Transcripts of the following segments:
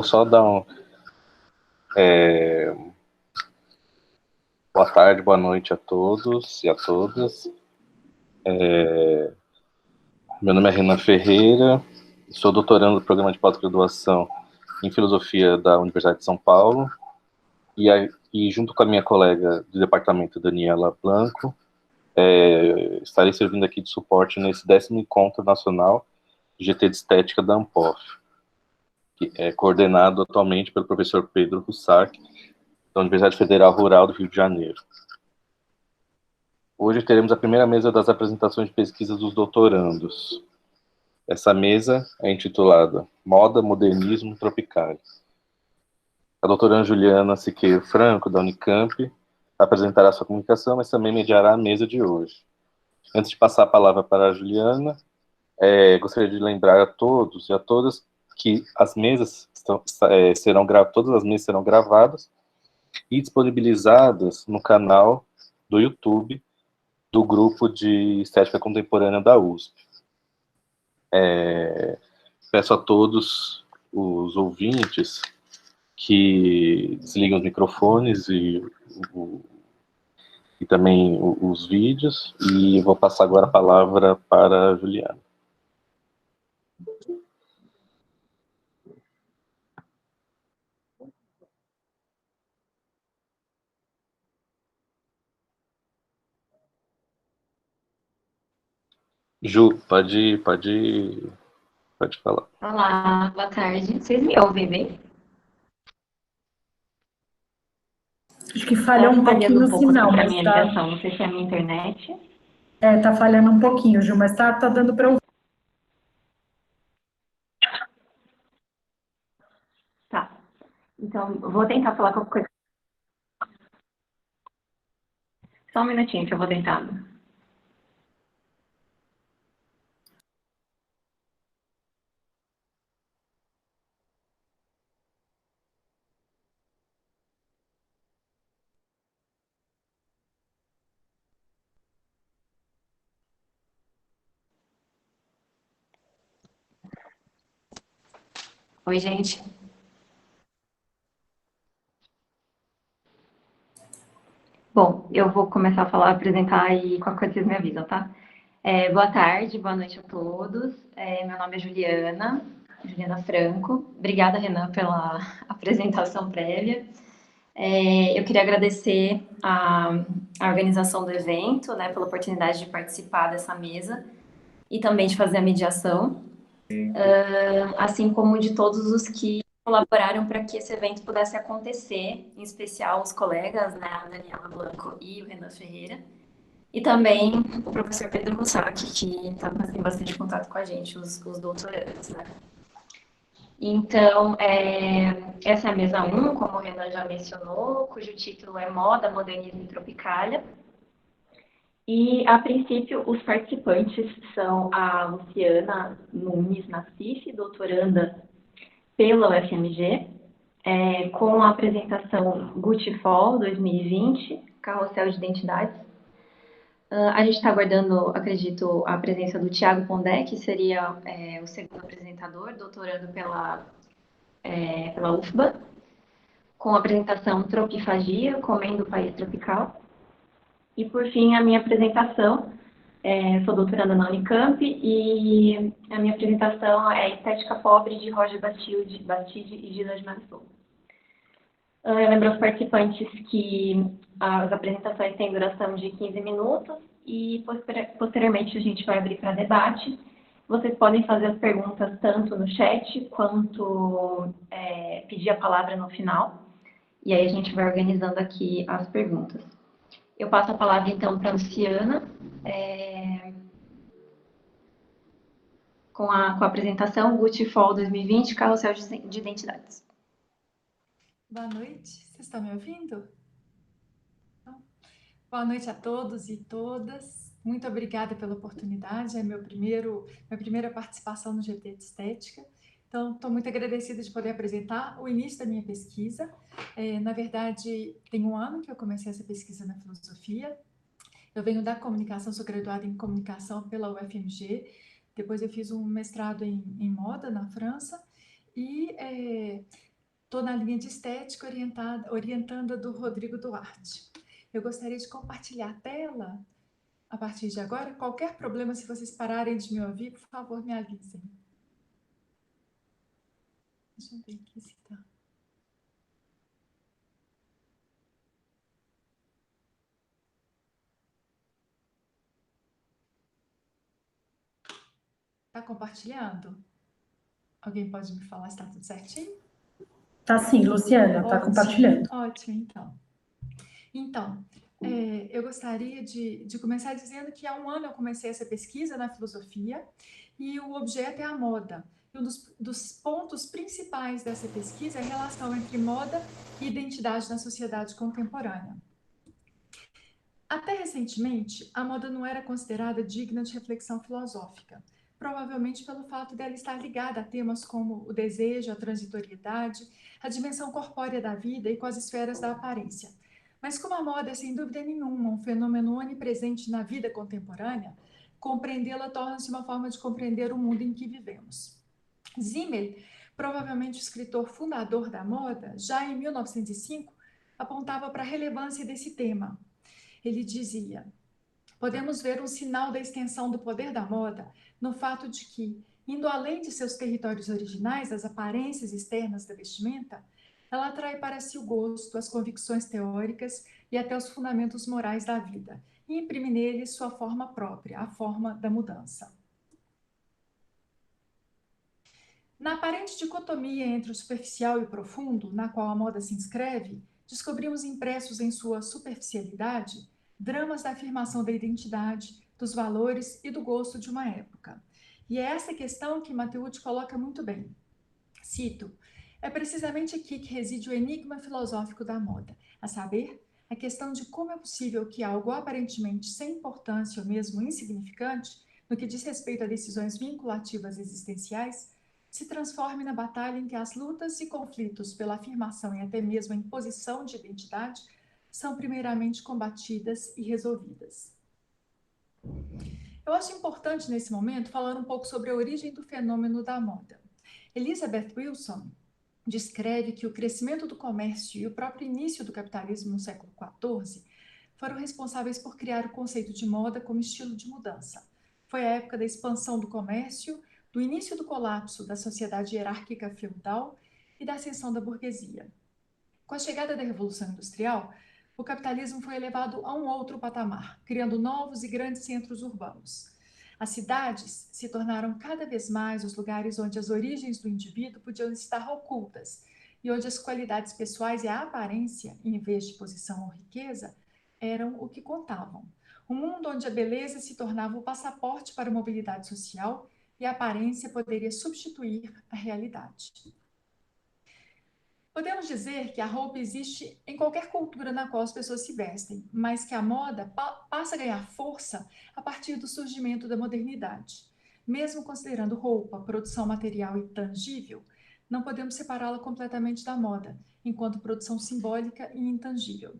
vou só dar boa tarde, boa noite a todos e a todas. Meu nome é Renan Ferreira, sou doutorando do programa de pós-graduação em Filosofia da Universidade de São Paulo e junto com a minha colega do departamento, Daniela Blanco, estarei servindo aqui de suporte nesse 10º Encontro Nacional de GT de Estética da ANPOF, que é coordenado atualmente pelo professor Pedro Russark, da Universidade Federal Rural do Rio de Janeiro. Hoje teremos a primeira mesa das apresentações de pesquisa dos doutorandos. Essa mesa é intitulada Moda, Modernismo, Tropical. A doutoranda Juliana Siqueiro Franco, da Unicamp, apresentará sua comunicação, mas também mediará a mesa de hoje. Antes de passar a palavra para a Juliana, gostaria de lembrar a todos e a todas que as mesas todas as mesas serão gravadas e disponibilizadas no canal do YouTube do grupo de Estética Contemporânea da USP. Peço a todos os ouvintes que desliguem os microfones e também os vídeos, e vou passar agora a palavra para a Juliana. Ju, pode falar. Olá, boa tarde. Vocês me ouvem bem? Acho que falhou um pouquinho o sinal, mas minha ligação. Não sei se é a minha internet. Tá falhando um pouquinho, Ju, mas tá dando para ouvir. Tá. Então, vou tentar falar qualquer coisa. Só um minutinho que eu vou tentando. Oi, gente. Bom, eu vou começar a apresentar e qualquer coisa vocês me avisam, tá? Boa tarde, boa noite a todos. Meu nome é Juliana Franco. Obrigada, Renan, pela apresentação prévia. Eu queria agradecer a organização do evento, né, pela oportunidade de participar dessa mesa e também de fazer a mediação, assim como de todos os que colaboraram para que esse evento pudesse acontecer, em especial os colegas, né, a Daniela Blanco e o Renan Ferreira, e também o professor Pedro Russac, que está fazendo bastante contato com a gente, os doutorandos, né. Então, essa é a mesa 1, como o Renan já mencionou, cujo título é Moda, Modernismo e Tropicália. E, a princípio, os participantes são a Luciana Nunes Nassif, doutoranda pela UFMG, com a apresentação Gucci Fall 2020, Carrossel de Identidades. A gente está aguardando, acredito, a presença do Thiago Pondé, que seria o segundo apresentador, doutorando pela UFBA, com a apresentação Tropifagia, Comendo o País Tropical. E, por fim, a minha apresentação, sou doutoranda na Unicamp, e a minha apresentação é Estética Pobre, de Roger Bastide e Gina de Marisol. Eu lembro aos participantes que as apresentações têm duração de 15 minutos e, posteriormente, a gente vai abrir para debate. Vocês podem fazer as perguntas tanto no chat quanto pedir a palavra no final. E aí a gente vai organizando aqui as perguntas. Eu passo a palavra, então, para a Luciana, com a apresentação Gucci Fall 2020, Carrossel de Identidades. Boa noite, vocês estão me ouvindo? Então, boa noite a todos e todas. Muito obrigada pela oportunidade, é minha primeira participação no GT de Estética. Então, estou muito agradecida de poder apresentar o início da minha pesquisa. Na verdade, tem um ano que eu comecei essa pesquisa na filosofia. Eu venho da comunicação, sou graduada em comunicação pela UFMG. Depois eu fiz um mestrado em moda na França. E Estou na linha de estética orientanda do Rodrigo Duarte. Eu gostaria de compartilhar a tela a partir de agora. Qualquer problema, se vocês pararem de me ouvir, por favor, me avisem. Deixa eu ver aqui se está. Está compartilhando? Alguém pode me falar se está tudo certinho? Tá sim, Luciana, tá compartilhando. Ótimo, então. Então, eu gostaria de começar dizendo que há um ano eu comecei essa pesquisa na filosofia e o objeto é a moda. E um dos pontos principais dessa pesquisa é a relação entre moda e identidade na sociedade contemporânea. Até recentemente, a moda não era considerada digna de reflexão filosófica, provavelmente pelo fato dela estar ligada a temas como o desejo, a transitoriedade, a dimensão corpórea da vida e com as esferas da aparência. Mas como a moda é, sem dúvida nenhuma, um fenômeno onipresente na vida contemporânea, compreendê-la torna-se uma forma de compreender o mundo em que vivemos. Simmel, provavelmente o escritor fundador da moda, já em 1905, apontava para a relevância desse tema. Ele dizia: podemos ver um sinal da extensão do poder da moda no fato de que, indo além de seus territórios originais, as aparências externas da vestimenta, ela atrai para si o gosto, as convicções teóricas e até os fundamentos morais da vida, e imprime neles sua forma própria, a forma da mudança. Na aparente dicotomia entre o superficial e o profundo, na qual a moda se inscreve, descobrimos impressos em sua superficialidade dramas da afirmação da identidade, dos valores e do gosto de uma época. E é essa questão que Mateucci coloca muito bem. Cito: é precisamente aqui que reside o enigma filosófico da moda, a saber, a questão de como é possível que algo aparentemente sem importância ou mesmo insignificante, no que diz respeito a decisões vinculativas existenciais, se transforme na batalha em que as lutas e conflitos pela afirmação e até mesmo a imposição de identidade são primeiramente combatidas e resolvidas. Eu acho importante, nesse momento, falar um pouco sobre a origem do fenômeno da moda. Elizabeth Wilson descreve que o crescimento do comércio e o próprio início do capitalismo no século XIV foram responsáveis por criar o conceito de moda como estilo de mudança. Foi a época da expansão do comércio, do início do colapso da sociedade hierárquica feudal e da ascensão da burguesia. Com a chegada da Revolução Industrial, o capitalismo foi elevado a um outro patamar, criando novos e grandes centros urbanos. As cidades se tornaram cada vez mais os lugares onde as origens do indivíduo podiam estar ocultas e onde as qualidades pessoais e a aparência, em vez de posição ou riqueza, eram o que contavam. Um mundo onde a beleza se tornava o passaporte para a mobilidade social e a aparência poderia substituir a realidade. Podemos dizer que a roupa existe em qualquer cultura na qual as pessoas se vestem, mas que a moda passa a ganhar força a partir do surgimento da modernidade. Mesmo considerando roupa, produção material e tangível, não podemos separá-la completamente da moda, enquanto produção simbólica e intangível,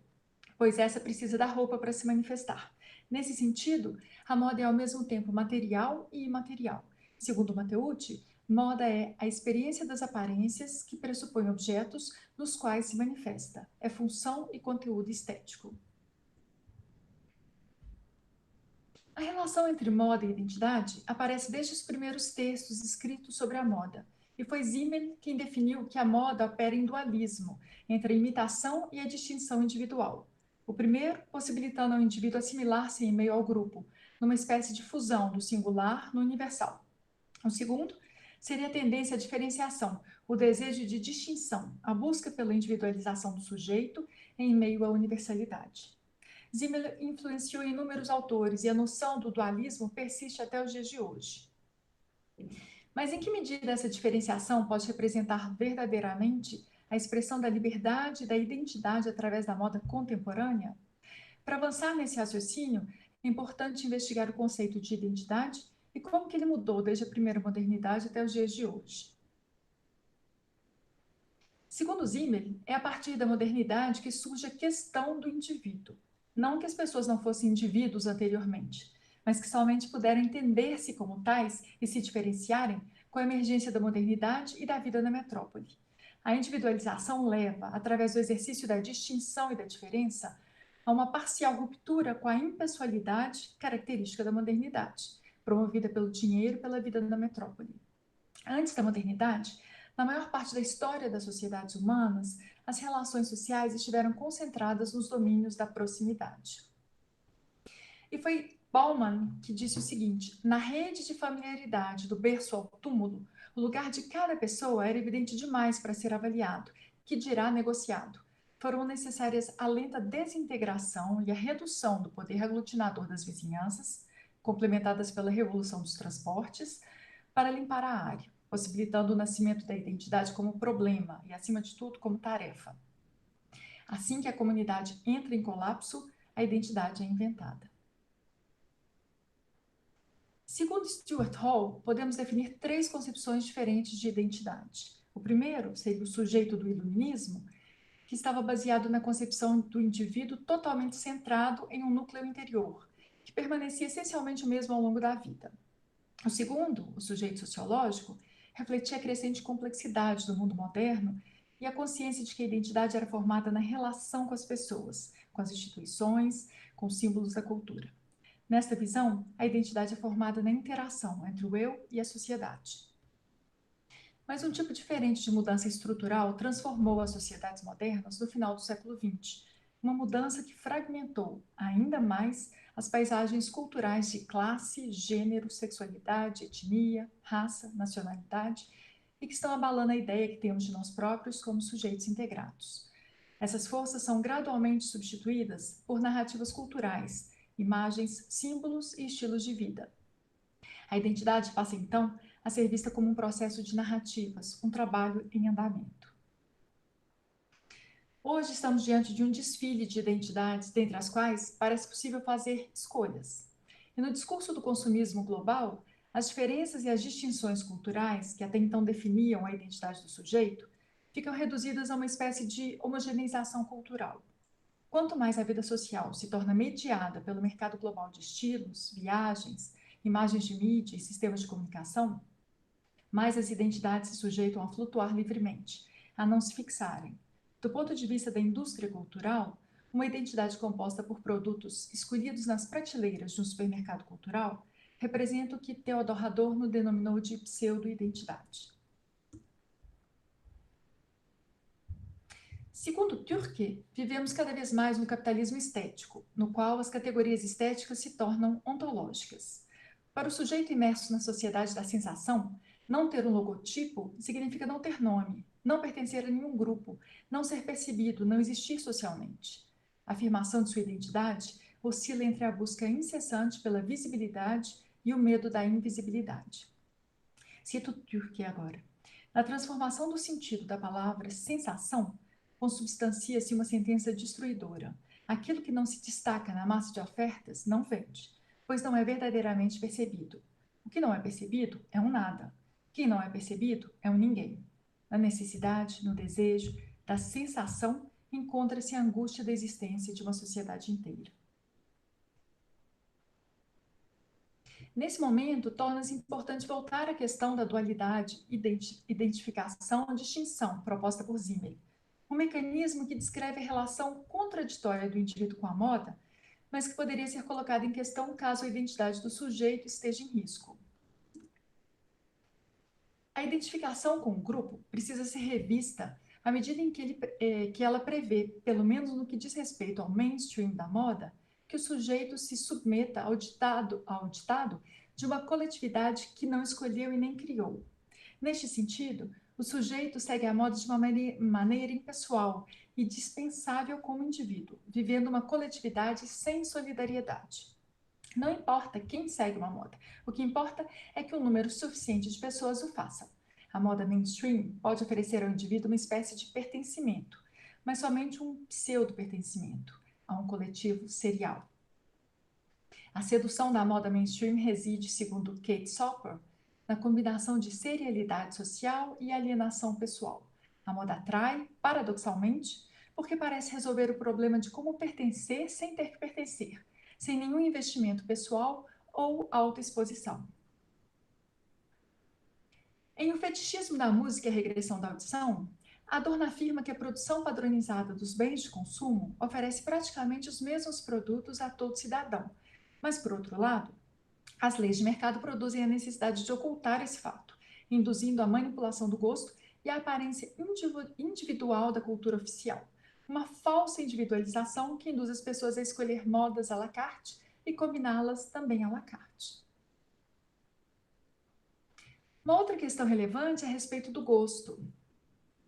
pois essa precisa da roupa para se manifestar. Nesse sentido, a moda é ao mesmo tempo material e imaterial. Segundo Mateucci, moda é a experiência das aparências que pressupõe objetos nos quais se manifesta. É função e conteúdo estético. A relação entre moda e identidade aparece desde os primeiros textos escritos sobre a moda, e foi Simmel quem definiu que a moda opera em dualismo, entre a imitação e a distinção individual. O primeiro, possibilitando ao indivíduo assimilar-se em meio ao grupo, numa espécie de fusão do singular no universal. O segundo, seria a tendência à diferenciação, o desejo de distinção, a busca pela individualização do sujeito em meio à universalidade. Simmel influenciou inúmeros autores e a noção do dualismo persiste até os dias de hoje. Mas em que medida essa diferenciação pode representar verdadeiramente a expressão da liberdade e da identidade através da moda contemporânea? Para avançar nesse raciocínio, é importante investigar o conceito de identidade e como que ele mudou desde a primeira modernidade até os dias de hoje. Segundo Simmel, é a partir da modernidade que surge a questão do indivíduo. Não que as pessoas não fossem indivíduos anteriormente, mas que somente puderam entender-se como tais e se diferenciarem com a emergência da modernidade e da vida na metrópole. A individualização leva, através do exercício da distinção e da diferença, a uma parcial ruptura com a impessoalidade característica da modernidade, promovida pelo dinheiro e pela vida da metrópole. Antes da modernidade, na maior parte da história das sociedades humanas, as relações sociais estiveram concentradas nos domínios da proximidade. E foi Bauman que disse o seguinte: na rede de familiaridade do berço ao túmulo, o lugar de cada pessoa era evidente demais para ser avaliado, que dirá negociado. Foram necessárias a lenta desintegração e a redução do poder aglutinador das vizinhanças, complementadas pela revolução dos transportes, para limpar a área, possibilitando o nascimento da identidade como problema e, acima de tudo, como tarefa. Assim que a comunidade entra em colapso, a identidade é inventada. Segundo Stuart Hall, podemos definir 3 concepções diferentes de identidade. O primeiro seria o sujeito do iluminismo, que estava baseado na concepção do indivíduo totalmente centrado em um núcleo interior, que permanecia essencialmente o mesmo ao longo da vida. O segundo, o sujeito sociológico, refletia a crescente complexidade do mundo moderno e a consciência de que a identidade era formada na relação com as pessoas, com as instituições, com os símbolos da cultura. Nesta visão, a identidade é formada na interação entre o eu e a sociedade. Mas um tipo diferente de mudança estrutural transformou as sociedades modernas no final do século XX, uma mudança que fragmentou ainda mais as paisagens culturais de classe, gênero, sexualidade, etnia, raça, nacionalidade e que estão abalando a ideia que temos de nós próprios como sujeitos integrados. Essas forças são gradualmente substituídas por narrativas culturais, imagens, símbolos e estilos de vida. A identidade passa, então, a ser vista como um processo de narrativas, um trabalho em andamento. Hoje estamos diante de um desfile de identidades, dentre as quais parece possível fazer escolhas. E no discurso do consumismo global, as diferenças e as distinções culturais, que até então definiam a identidade do sujeito, ficam reduzidas a uma espécie de homogeneização cultural. Quanto mais a vida social se torna mediada pelo mercado global de estilos, viagens, imagens de mídia e sistemas de comunicação, mais as identidades se sujeitam a flutuar livremente, a não se fixarem. Do ponto de vista da indústria cultural, uma identidade composta por produtos escolhidos nas prateleiras de um supermercado cultural representa o que Theodor Adorno denominou de pseudo-identidade. Segundo Türke, vivemos cada vez mais no capitalismo estético, no qual as categorias estéticas se tornam ontológicas. Para o sujeito imerso na sociedade da sensação, não ter um logotipo significa não ter nome, não pertencer a nenhum grupo, não ser percebido, não existir socialmente. A afirmação de sua identidade oscila entre a busca incessante pela visibilidade e o medo da invisibilidade. Cito Türke agora. Na transformação do sentido da palavra sensação, consubstancia-se uma sentença destruidora. Aquilo que não se destaca na massa de ofertas não vende, pois não é verdadeiramente percebido. O que não é percebido é um nada. Quem não é percebido é um ninguém. Na necessidade, no desejo, da sensação, encontra-se a angústia da existência de uma sociedade inteira. Nesse momento, torna-se importante voltar à questão da dualidade, identificação, distinção, proposta por Simmel. Um mecanismo que descreve a relação contraditória do indivíduo com a moda, mas que poderia ser colocado em questão caso a identidade do sujeito esteja em risco. A identificação com o grupo precisa ser revista à medida em que ela prevê, pelo menos no que diz respeito ao mainstream da moda, que o sujeito se submeta ao ditado de uma coletividade que não escolheu e nem criou. Neste sentido, o sujeito segue a moda de uma maneira impessoal e dispensável como indivíduo, vivendo uma coletividade sem solidariedade. Não importa quem segue uma moda, o que importa é que um número suficiente de pessoas o façam. A moda mainstream pode oferecer ao indivíduo uma espécie de pertencimento, mas somente um pseudo-pertencimento a um coletivo serial. A sedução da moda mainstream reside, segundo Kate Soper, na combinação de serialidade social e alienação pessoal. A moda atrai, paradoxalmente, porque parece resolver o problema de como pertencer sem ter que pertencer, sem nenhum investimento pessoal ou autoexposição. Em O Fetichismo da Música e a Regressão da Audição, Adorno afirma que a produção padronizada dos bens de consumo oferece praticamente os mesmos produtos a todo cidadão. Mas, por outro lado, as leis de mercado produzem a necessidade de ocultar esse fato, induzindo a manipulação do gosto e a aparência individual da cultura oficial. Uma falsa individualização que induz as pessoas a escolher modas à la carte e combiná-las também à la carte. Uma outra questão relevante é a respeito do gosto.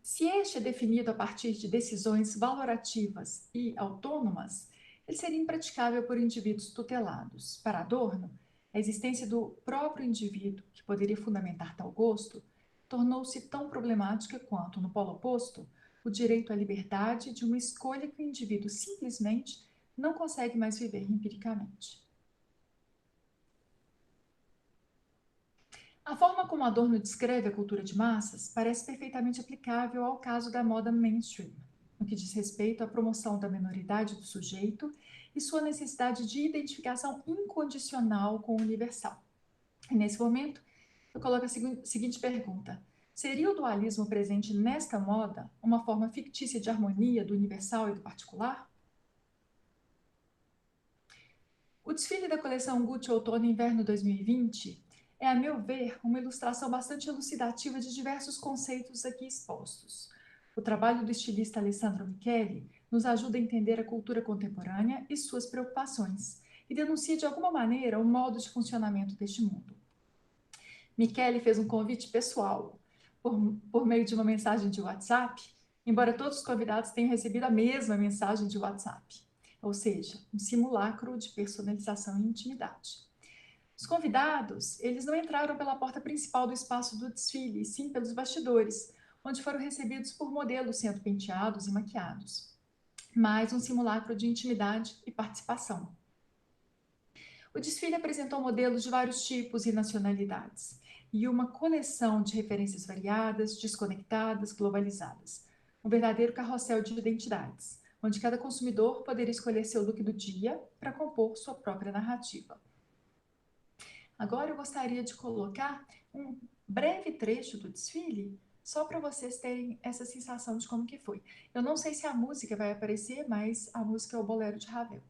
Se este é definido a partir de decisões valorativas e autônomas, ele seria impraticável por indivíduos tutelados. Para Adorno, a existência do próprio indivíduo, que poderia fundamentar tal gosto, tornou-se tão problemática quanto, no polo oposto, o direito à liberdade de uma escolha que o indivíduo simplesmente não consegue mais viver empiricamente. A forma como Adorno descreve a cultura de massas parece perfeitamente aplicável ao caso da moda mainstream, no que diz respeito à promoção da minoridade do sujeito e sua necessidade de identificação incondicional com o universal. E nesse momento, eu coloco a seguinte pergunta: seria o dualismo presente nesta moda uma forma fictícia de harmonia do universal e do particular? O desfile da coleção Gucci Outono e Inverno 2020 é, a meu ver, uma ilustração bastante elucidativa de diversos conceitos aqui expostos. O trabalho do estilista Alessandro Michele nos ajuda a entender a cultura contemporânea e suas preocupações, e denuncia de alguma maneira o modo de funcionamento deste mundo. Michele fez um convite pessoal, por meio de uma mensagem de WhatsApp, embora todos os convidados tenham recebido a mesma mensagem de WhatsApp, ou seja, um simulacro de personalização e intimidade. Os convidados, eles não entraram pela porta principal do espaço do desfile, e sim pelos bastidores, onde foram recebidos por modelos sendo penteados e maquiados. Mais um simulacro de intimidade e participação. O desfile apresentou modelos de vários tipos e nacionalidades, e uma coleção de referências variadas, desconectadas, globalizadas. Um verdadeiro carrossel de identidades, onde cada consumidor poderia escolher seu look do dia para compor sua própria narrativa. Agora eu gostaria de colocar um breve trecho do desfile, só para vocês terem essa sensação de como que foi. Eu não sei se a música vai aparecer, mas a música é o Bolero de Ravel.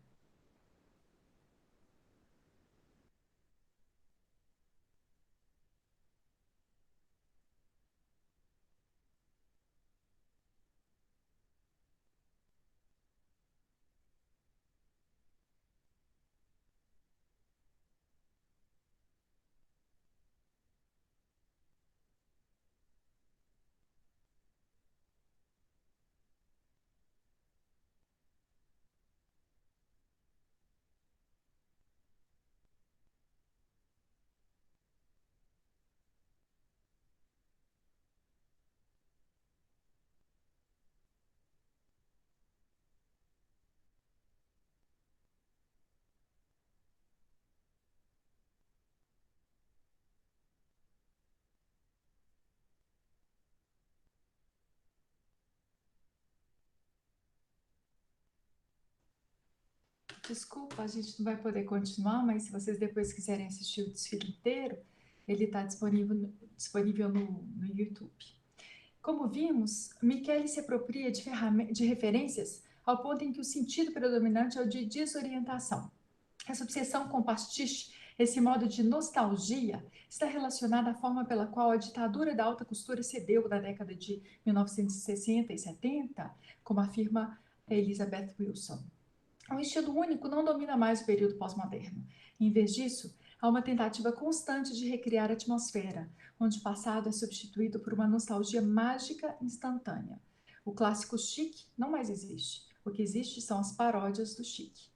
Desculpa, a gente não vai poder continuar, mas se vocês depois quiserem assistir o desfile inteiro, ele está disponível no YouTube. Como vimos, Michele se apropria de referências ao ponto em que o sentido predominante é o de desorientação. Essa obsessão com pastiche, esse modo de nostalgia, está relacionada à forma pela qual a ditadura da alta costura cedeu na década de 1960 e 70, como afirma Elizabeth Wilson. Um estilo único não domina mais o período pós-moderno. Em vez disso, há uma tentativa constante de recriar a atmosfera, onde o passado é substituído por uma nostalgia mágica instantânea. O clássico chique não mais existe. O que existe são as paródias do chique.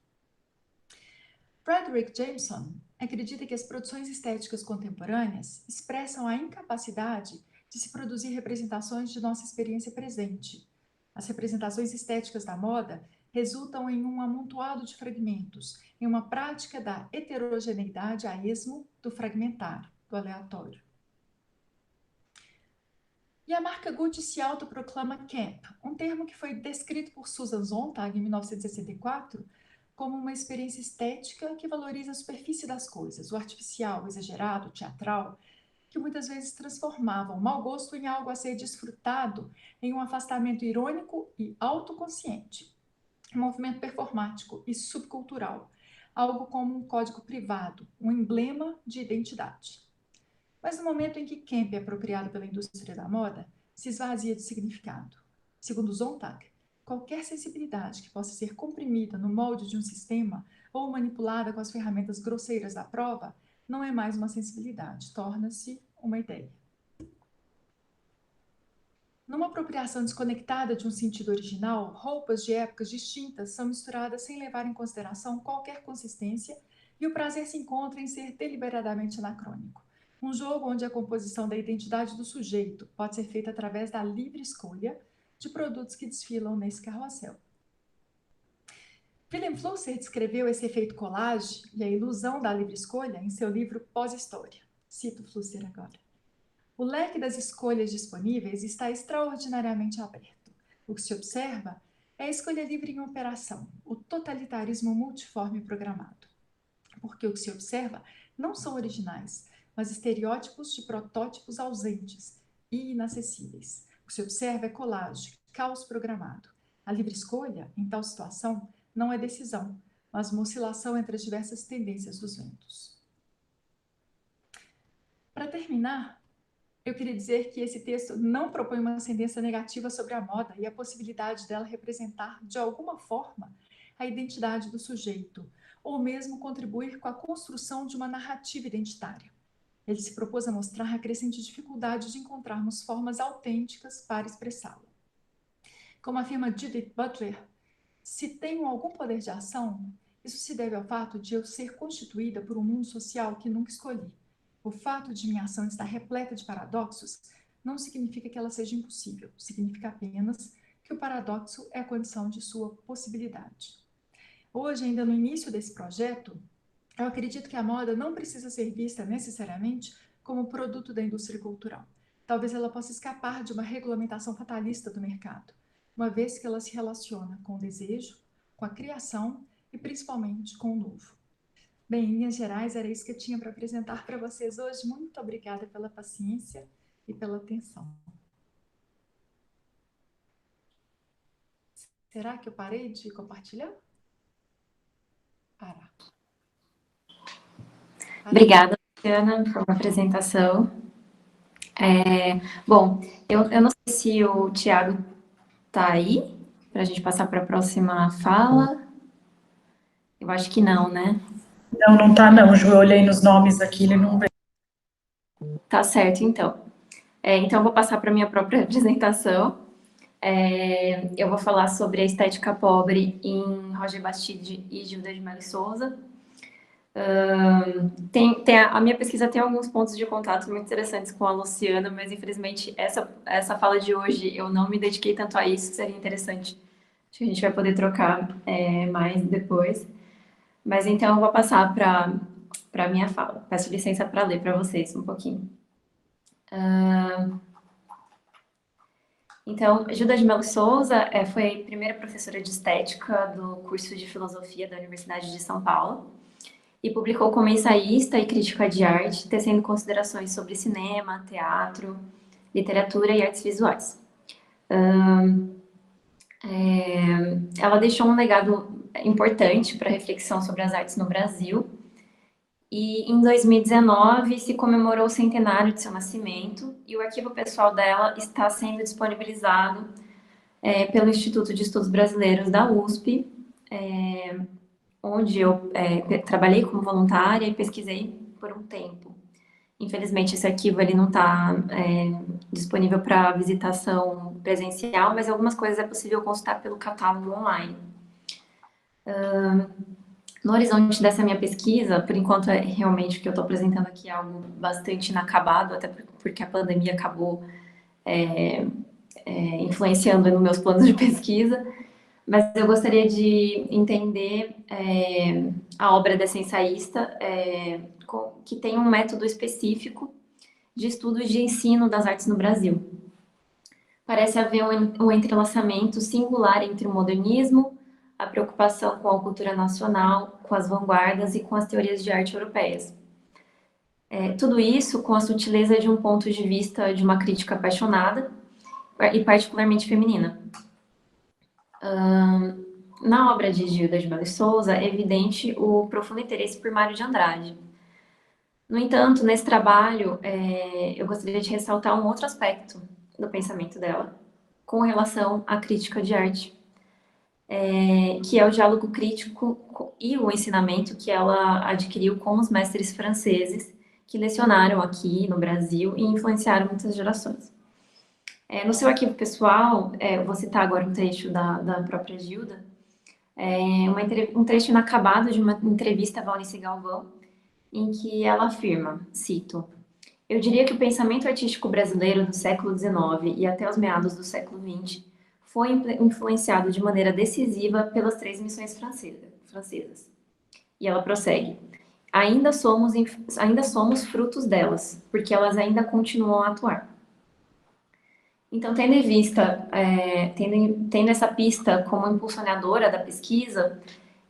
Fredric Jameson acredita que as produções estéticas contemporâneas expressam a incapacidade de se produzir representações de nossa experiência presente. As representações estéticas da moda resultam em um amontoado de fragmentos, em uma prática da heterogeneidade a esmo do fragmentário, do aleatório. E a marca Gucci se autoproclama camp, um termo que foi descrito por Susan Sontag em 1964 como uma experiência estética que valoriza a superfície das coisas, o artificial, o exagerado, o teatral, que muitas vezes transformavam o mau gosto em algo a ser desfrutado, em um afastamento irônico e autoconsciente, um movimento performático e subcultural, algo como um código privado, um emblema de identidade. Mas no momento em que Kemp é apropriado pela indústria da moda, se esvazia de significado. Segundo Sontag, qualquer sensibilidade que possa ser comprimida no molde de um sistema ou manipulada com as ferramentas grosseiras da prova não é mais uma sensibilidade, torna-se uma ideia. Numa apropriação desconectada de um sentido original, roupas de épocas distintas são misturadas sem levar em consideração qualquer consistência e o prazer se encontra em ser deliberadamente anacrônico. Um jogo onde a composição da identidade do sujeito pode ser feita através da livre escolha de produtos que desfilam nesse carrossel. William Flusser descreveu esse efeito collage e a ilusão da livre escolha em seu livro Pós-História. Cito Flusser agora. O leque das escolhas disponíveis está extraordinariamente aberto. O que se observa é a escolha livre em operação, o totalitarismo multiforme programado. Porque o que se observa não são originais, mas estereótipos de protótipos ausentes e inacessíveis. O que se observa é colagem, caos programado. A livre escolha, em tal situação, não é decisão, mas uma oscilação entre as diversas tendências dos ventos. Para terminar, eu queria dizer que esse texto não propõe uma sentença negativa sobre a moda e a possibilidade dela representar, de alguma forma, a identidade do sujeito, ou mesmo contribuir com a construção de uma narrativa identitária. Ele se propôs a mostrar a crescente dificuldade de encontrarmos formas autênticas para expressá-la. Como afirma Judith Butler, se tenho algum poder de ação, isso se deve ao fato de eu ser constituída por um mundo social que nunca escolhi. O fato de minha ação estar repleta de paradoxos não significa que ela seja impossível, significa apenas que o paradoxo é a condição de sua possibilidade. Hoje, ainda no início desse projeto, eu acredito que a moda não precisa ser vista necessariamente como produto da indústria cultural. Talvez ela possa escapar de uma regulamentação fatalista do mercado, uma vez que ela se relaciona com o desejo, com a criação e principalmente com o novo. Bem, em linhas gerais, era isso que eu tinha para apresentar para vocês hoje. Muito obrigada pela paciência e pela atenção. Será que eu parei de compartilhar? Parar. Obrigada, Luciana, por uma apresentação. Bom, eu não sei se o Tiago está aí, para a gente passar para a próxima fala. Eu acho que não, né? Não tá não, Ju, eu olhei nos nomes aqui, ele não veio. Tá certo, então. Então, eu vou passar para a minha própria apresentação. Eu vou falar sobre a estética pobre em Roger Bastide e Gilda de Mello Souza. A minha pesquisa tem alguns pontos de contato muito interessantes com a Luciana, mas infelizmente essa fala de hoje eu não me dediquei tanto a isso, seria interessante. Acho que a gente vai poder trocar mais depois. Mas então eu vou passar para a minha fala. Peço licença para ler para vocês um pouquinho. Então, Gilda de Mello Souza foi a primeira professora de estética do curso de filosofia da Universidade de São Paulo e publicou como ensaísta e crítica de arte, tecendo considerações sobre cinema, teatro, literatura e artes visuais. Ela deixou um legado importante para a reflexão sobre as artes no Brasil. E em 2019 se comemorou o centenário de seu nascimento e o arquivo pessoal dela está sendo disponibilizado pelo Instituto de Estudos Brasileiros da USP, onde eu trabalhei como voluntária e pesquisei por um tempo. Infelizmente, esse arquivo ele não está disponível para visitação presencial, mas algumas coisas é possível consultar pelo catálogo online. No horizonte dessa minha pesquisa, por enquanto, realmente o que eu estou apresentando aqui é algo bastante inacabado, até porque a pandemia acabou influenciando nos meus planos de pesquisa, mas eu gostaria de entender a obra dessa ensaísta, que tem um método específico de estudos de ensino das artes no Brasil. Parece haver um entrelaçamento singular entre o modernismo, a preocupação com a cultura nacional, com as vanguardas e com as teorias de arte europeias. Tudo isso com a sutileza de um ponto de vista de uma crítica apaixonada e particularmente feminina. Na obra de Gilda de Melo e Souza é evidente o profundo interesse por Mário de Andrade. No entanto, nesse trabalho, eu gostaria de ressaltar um outro aspecto do pensamento dela, com relação à crítica de arte, que é o diálogo crítico e o ensinamento que ela adquiriu com os mestres franceses que lecionaram aqui no Brasil e influenciaram muitas gerações. No seu arquivo pessoal, eu vou citar agora um trecho da própria Gilda, um trecho inacabado de uma entrevista a Valnice Galvão, em que ela afirma, cito, eu diria que o pensamento artístico brasileiro do século XIX e até os meados do século XX foi influenciado de maneira decisiva pelas 3 missões francesas. E ela prossegue, ainda somos frutos delas, porque elas ainda continuam a atuar. Então, tendo em vista, tendo essa pista como impulsionadora da pesquisa,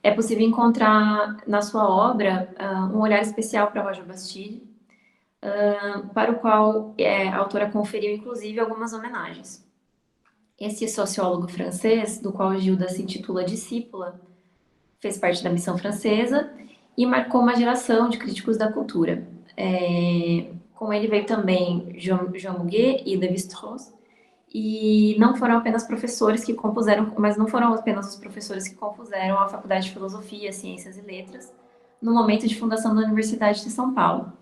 é possível encontrar na sua obra um olhar especial para Roger Bastide, para o qual a autora conferiu, inclusive, algumas homenagens. Esse sociólogo francês, do qual Gilda se intitula discípula, fez parte da missão francesa e marcou uma geração de críticos da cultura. Com ele veio também Jean Muguet e Lévi-Strauss, e não foram apenas professores que compuseram, mas não foram apenas os professores que compuseram a Faculdade de Filosofia, Ciências e Letras no momento de fundação da Universidade de São Paulo,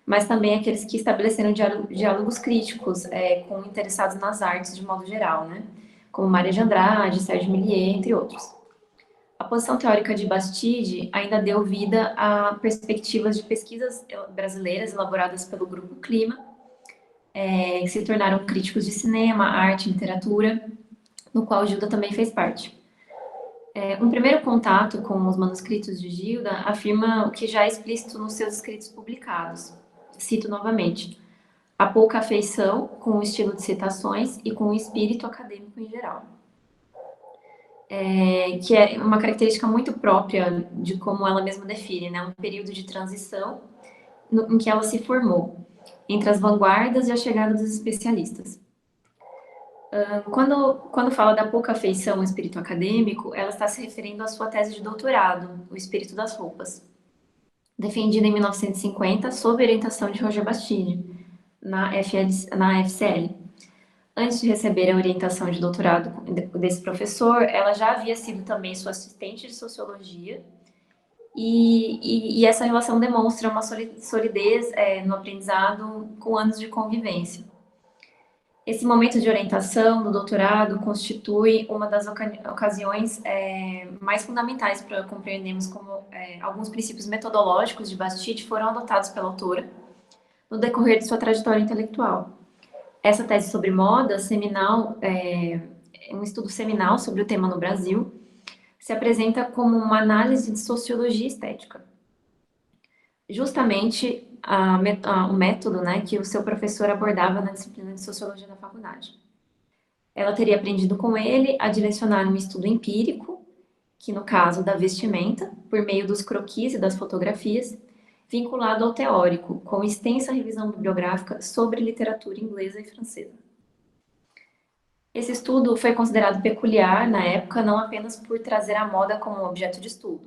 mas também aqueles que estabeleceram diálogos críticos com interessados nas artes de modo geral, né? Como Mário de Andrade, Sérgio Millier, entre outros. A posição teórica de Bastide ainda deu vida a perspectivas de pesquisas brasileiras elaboradas pelo Grupo Clima, que se tornaram críticos de cinema, arte, literatura, no qual Gilda também fez parte. Um primeiro contato com os manuscritos de Gilda afirma o que já é explícito nos seus escritos publicados. Cito novamente, a pouca afeição com o estilo de citações e com o espírito acadêmico em geral. Que é uma característica muito própria de como ela mesma define, né? Um período de transição em que ela se formou, entre as vanguardas e a chegada dos especialistas. Quando fala da pouca afeição ao espírito acadêmico, ela está se referindo à sua tese de doutorado, O Espírito das Roupas, defendida em 1950 sob orientação de Roger Bastide, na FCL. Antes de receber a orientação de doutorado desse professor, ela já havia sido também sua assistente de sociologia, e essa relação demonstra uma solidez no aprendizado com anos de convivência. Esse momento de orientação do doutorado constitui uma das ocasiões mais fundamentais para compreendermos como alguns princípios metodológicos de Bastide foram adotados pela autora no decorrer de sua trajetória intelectual. Essa tese sobre moda, seminal, um estudo seminal sobre o tema no Brasil, se apresenta como uma análise de sociologia estética. Justamente o método, né, que o seu professor abordava na disciplina de sociologia da faculdade. Ela teria aprendido com ele a direcionar um estudo empírico, que no caso da vestimenta, por meio dos croquis e das fotografias, vinculado ao teórico, com extensa revisão bibliográfica sobre literatura inglesa e francesa. Esse estudo foi considerado peculiar na época, não apenas por trazer a moda como objeto de estudo,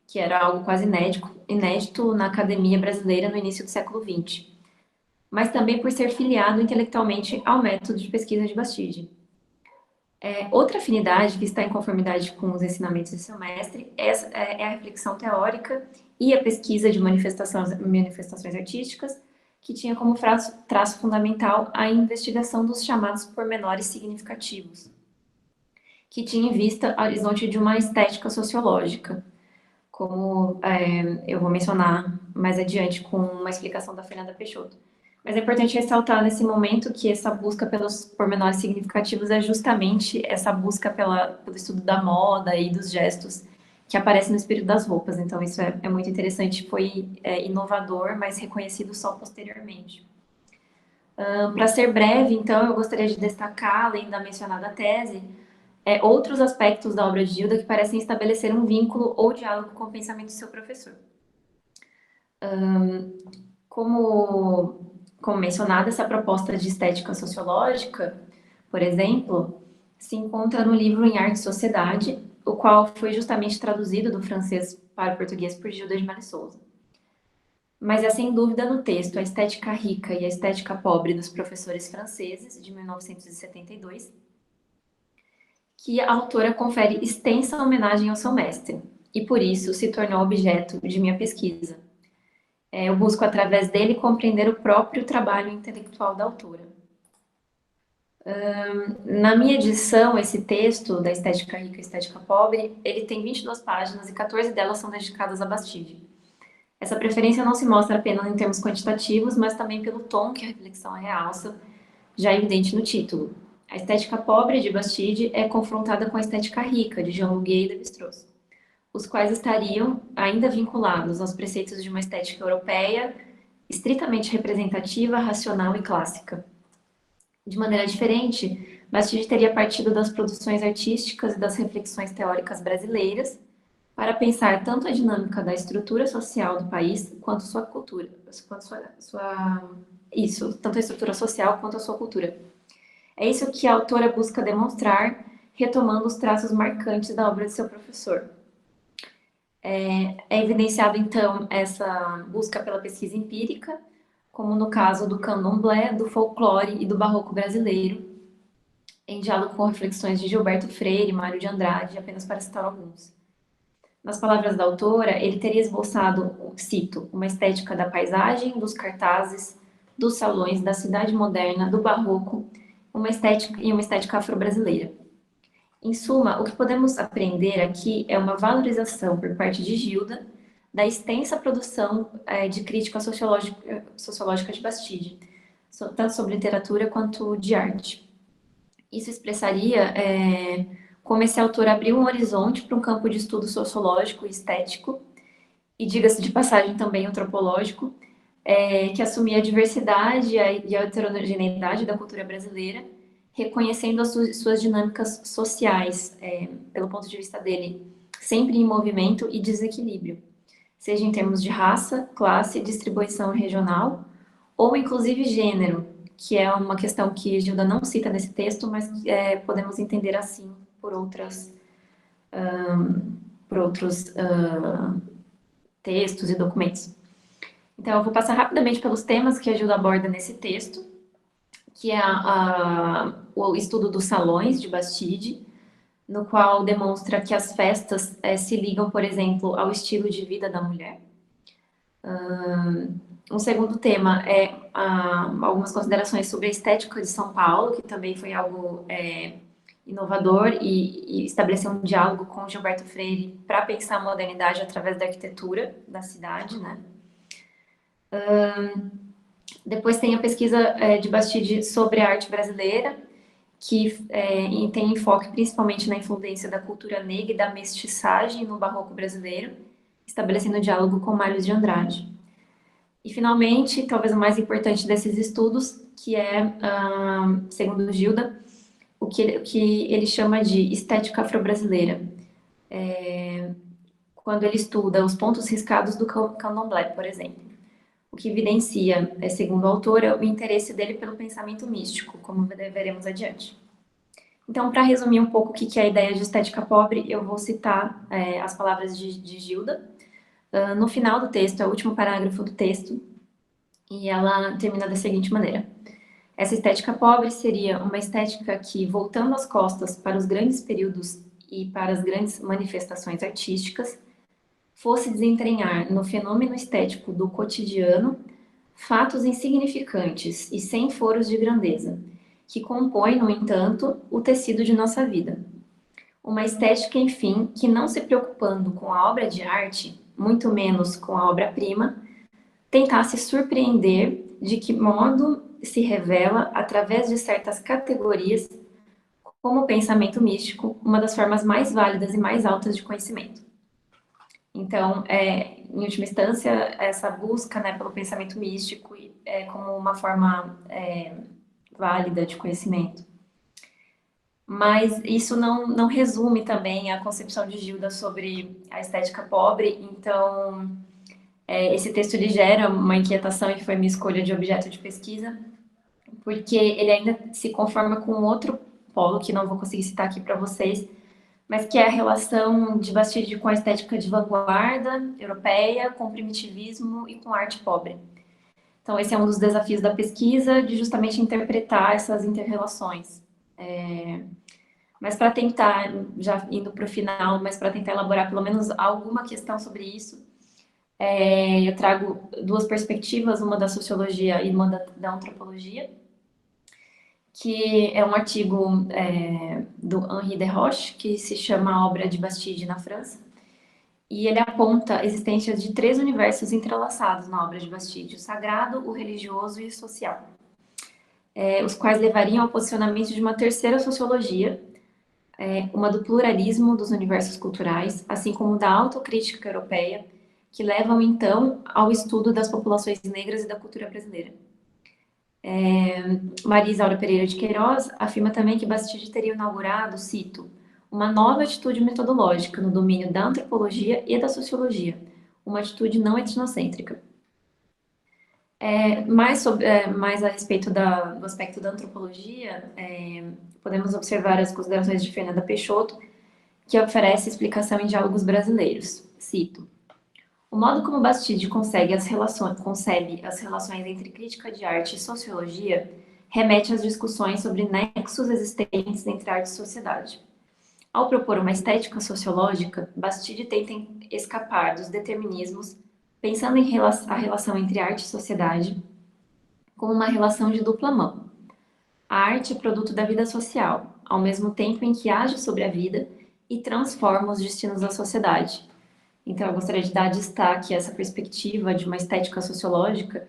que era algo quase inédito na academia brasileira no início do século XX, mas também por ser filiado intelectualmente ao método de pesquisa de Bastide. Outra afinidade que está em conformidade com os ensinamentos de seu mestre é a reflexão teórica e a pesquisa de manifestações artísticas, que tinha como traço fundamental a investigação dos chamados pormenores significativos, que tinha em vista o horizonte de uma estética sociológica, como eu vou mencionar mais adiante com uma explicação da Fernanda Peixoto. Mas é importante ressaltar nesse momento que essa busca pelos pormenores significativos é justamente essa busca pelo estudo da moda e dos gestos que aparece no espírito das roupas. Então, isso é muito interessante, foi inovador, mas reconhecido só posteriormente. Para ser breve, então, eu gostaria de destacar, além da mencionada tese, outros aspectos da obra de Gilda que parecem estabelecer um vínculo ou diálogo com o pensamento do seu professor. Como mencionado, essa proposta de estética sociológica, por exemplo, se encontra no livro Em Arte e Sociedade, o qual foi justamente traduzido do francês para o português por Gilda de Maria Souza. Mas é sem dúvida no texto A Estética Rica e a Estética Pobre dos Professores Franceses, de 1972, que a autora confere extensa homenagem ao seu mestre, e por isso se tornou objeto de minha pesquisa. Eu busco, através dele, compreender o próprio trabalho intelectual da autora. Na minha edição, esse texto da Estética Rica e Estética Pobre, ele tem 22 páginas e 14 delas são dedicadas a Bastide. Essa preferência não se mostra apenas em termos quantitativos, mas também pelo tom que a reflexão realça, já evidente no título. A estética pobre de Bastide é confrontada com a estética rica de Jean Louguet e Lévi-Strauss, os quais estariam ainda vinculados aos preceitos de uma estética europeia estritamente representativa, racional e clássica. De maneira diferente, Bastide teria partido das produções artísticas e das reflexões teóricas brasileiras para pensar tanto a dinâmica da estrutura social do país quanto sua cultura, tanto a estrutura social quanto a sua cultura. É isso que a autora busca demonstrar, retomando os traços marcantes da obra de seu professor. É evidenciado, então, essa busca pela pesquisa empírica, como no caso do candomblé, do folclore e do barroco brasileiro, em diálogo com reflexões de Gilberto Freire, Mário de Andrade, apenas para citar alguns. Nas palavras da autora, ele teria esboçado, cito, uma estética da paisagem, dos cartazes, dos salões, da cidade moderna, do barroco, uma estética afro-brasileira. Em suma, o que podemos aprender aqui é uma valorização por parte de Gilda da extensa produção de crítica sociológica de Bastide, tanto sobre literatura quanto de arte. Isso expressaria como esse autor abriu um horizonte para um campo de estudo sociológico e estético, e diga-se de passagem também antropológico, que assumia a diversidade e a heterogeneidade da cultura brasileira, reconhecendo as suas dinâmicas sociais, pelo ponto de vista dele, sempre em movimento e desequilíbrio, seja em termos de raça, classe, distribuição regional, ou inclusive gênero, que é uma questão que Gilda não cita nesse texto, mas podemos entender assim por outros textos e documentos. Então, eu vou passar rapidamente pelos temas que a Gilda aborda nesse texto, que é o estudo dos salões de Bastide, no qual demonstra que as festas se ligam, por exemplo, ao estilo de vida da mulher. Um segundo tema é algumas considerações sobre a estética de São Paulo, que também foi algo inovador e estabeleceu um diálogo com Gilberto Freire para pensar a modernidade através da arquitetura da cidade, né? Depois tem a pesquisa de Bastide sobre a arte brasileira, que tem enfoque principalmente na influência da cultura negra e da mestiçagem no barroco brasileiro, estabelecendo diálogo com Mário de Andrade. E, finalmente, talvez o mais importante desses estudos, que é, segundo Gilda, o que ele chama de estética afro-brasileira, quando ele estuda os pontos riscados do candomblé, por exemplo. O que evidencia, segundo o autor, o interesse dele pelo pensamento místico, como veremos adiante. Então, para resumir um pouco o que é a ideia de estética pobre, eu vou citar as palavras de Gilda. No final do texto, é o último parágrafo do texto, e ela termina da seguinte maneira. Essa estética pobre seria uma estética que, voltando as costas para os grandes períodos e para as grandes manifestações artísticas, fosse desentranhar no fenômeno estético do cotidiano fatos insignificantes e sem foros de grandeza, que compõem, no entanto, o tecido de nossa vida. Uma estética, enfim, que não se preocupando com a obra de arte, muito menos com a obra-prima, tentasse surpreender de que modo se revela, através de certas categorias, como o pensamento místico, uma das formas mais válidas e mais altas de conhecimento. Então, em última instância, essa busca, né, pelo pensamento místico como uma forma válida de conhecimento. Mas isso não resume também a concepção de Gilda sobre a estética pobre, então Esse texto ele gera uma inquietação e foi minha escolha de objeto de pesquisa, porque ele ainda se conforma com outro polo, que não vou conseguir citar aqui para vocês, mas que é a relação de Bastide com a estética de vanguarda europeia, com primitivismo e com arte pobre. Então, esse é um dos desafios da pesquisa, de justamente interpretar essas interrelações. Mas para tentar, já indo para o final, mas para tentar elaborar pelo menos alguma questão sobre isso, eu trago duas perspectivas, uma da sociologia e uma da antropologia, que é um artigo do Henri Desroches, que se chama A Obra de Bastide na França, e ele aponta a existência de 3 universos entrelaçados na obra de Bastide: o sagrado, o religioso e o social, os quais levariam ao posicionamento de uma terceira sociologia, uma do pluralismo dos universos culturais, assim como da autocrítica europeia, que levam, então, ao estudo das populações negras e da cultura brasileira. Maria Isaura Pereira de Queiroz afirma também que Bastide teria inaugurado, cito, uma nova atitude metodológica no domínio da antropologia e da sociologia, uma atitude não etnocêntrica. Mais a respeito do aspecto da antropologia, podemos observar as considerações de Fernanda Peixoto, que oferece explicação em Diálogos Brasileiros. Cito: o modo como Bastide concebe as relações entre crítica de arte e sociologia remete às discussões sobre nexos existentes entre arte e sociedade. Ao propor uma estética sociológica, Bastide tenta escapar dos determinismos, pensando a relação entre arte e sociedade como uma relação de dupla mão. A arte é produto da vida social, ao mesmo tempo em que age sobre a vida e transforma os destinos da sociedade. Então, eu gostaria de dar destaque a essa perspectiva de uma estética sociológica,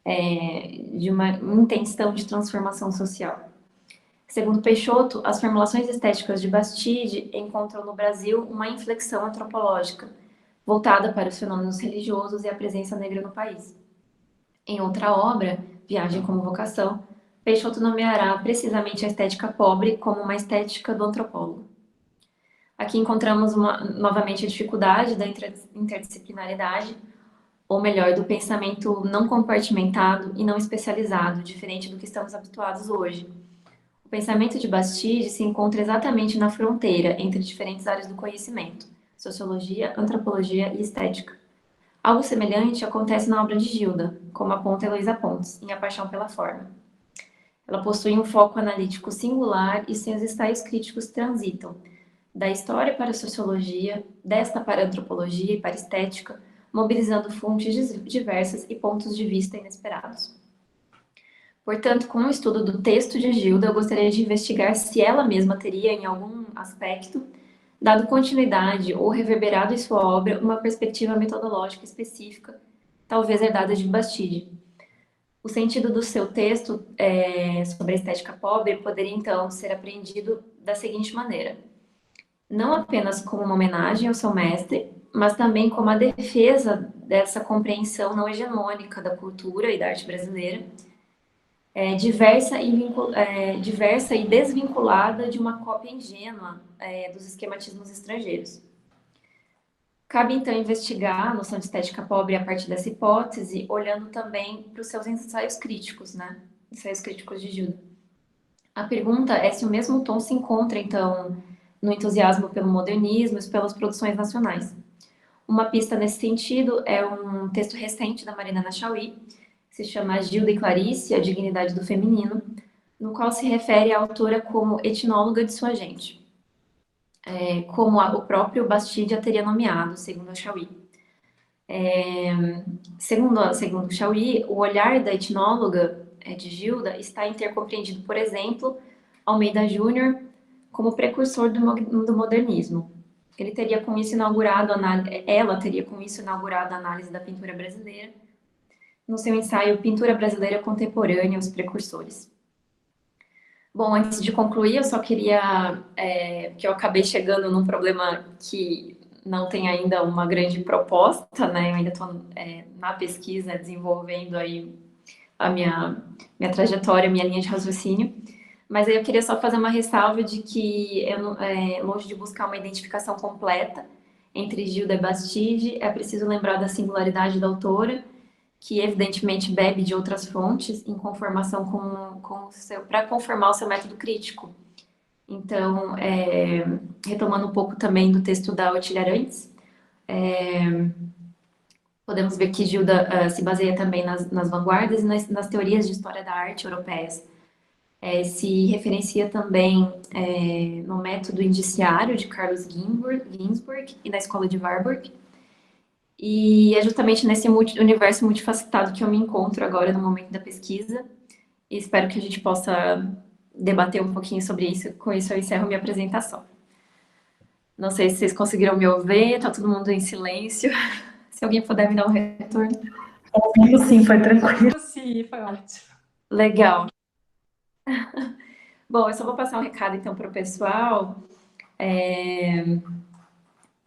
de uma intenção de transformação social. Segundo Peixoto, as formulações estéticas de Bastide encontram no Brasil uma inflexão antropológica, voltada para os fenômenos religiosos e a presença negra no país. Em outra obra, Viagem como Vocação, Peixoto nomeará precisamente a estética pobre como uma estética do antropólogo. Aqui encontramos novamente a dificuldade da interdisciplinaridade, ou melhor, do pensamento não compartimentado e não especializado, diferente do que estamos habituados hoje. O pensamento de Bastide se encontra exatamente na fronteira entre diferentes áreas do conhecimento: sociologia, antropologia e estética. Algo semelhante acontece na obra de Gilda, como aponta Heloísa Pontes, em A Paixão pela Forma. Ela possui um foco analítico singular e seus ensaios críticos transitam da história para a sociologia, desta para a antropologia e para a estética, mobilizando fontes diversas e pontos de vista inesperados. Portanto, com o estudo do texto de Gilda, eu gostaria de investigar se ela mesma teria, em algum aspecto, dado continuidade ou reverberado em sua obra uma perspectiva metodológica específica, talvez herdada de Bastide. O sentido do seu texto sobre a estética pobre poderia, então, ser apreendido da seguinte maneira: não apenas como uma homenagem ao seu mestre, mas também como a defesa dessa compreensão não hegemônica da cultura e da arte brasileira, diversa e desvinculada de uma cópia ingênua dos esquematismos estrangeiros. Cabe, então, investigar a noção de estética pobre a partir dessa hipótese, olhando também para os seus ensaios críticos, né? Ensaios críticos de Gilda. A pergunta é se o mesmo tom se encontra, então, no entusiasmo pelo modernismo e pelas produções nacionais. Uma pista nesse sentido é um texto recente da Marina Nachaui, que se chama Gilda e Clarice, a dignidade do feminino, no qual se refere à autora como etnóloga de sua gente, como o próprio Bastide a teria nomeado, segundo a Chaui. Segundo Chaui, o olhar da etnóloga de Gilda está intercompreendido, por exemplo, Almeida Júnior, como precursor do modernismo. Ela teria com isso inaugurado a análise da pintura brasileira, no seu ensaio Pintura Brasileira Contemporânea, os Precursores. Bom, antes de concluir, eu só queria, que eu acabei chegando num problema que não tem ainda uma grande proposta, né? Eu ainda estou na pesquisa, desenvolvendo aí a minha trajetória, minha linha de raciocínio. Mas aí eu queria só fazer uma ressalva de que, longe de buscar uma identificação completa, entre Gilda e Bastide, é preciso lembrar da singularidade da autora, que evidentemente bebe de outras fontes em conformação para conformar o seu método crítico. Então, retomando um pouco também do texto da Otília Arantes, podemos ver que Gilda se baseia também nas vanguardas e nas teorias de história da arte europeias. Se referencia também no método indiciário de Carlos Ginzburg e da escola de Warburg. E é justamente nesse universo multifacetado que eu me encontro agora no momento da pesquisa. E espero que a gente possa debater um pouquinho sobre isso. Com isso, eu encerro minha apresentação. Não sei se vocês conseguiram me ouvir, está todo mundo em silêncio. Se alguém puder me dar um retorno. Ouvindo sim, foi tranquilo. Sim, foi ótimo. Legal. Bom, eu só vou passar um recado então para o pessoal.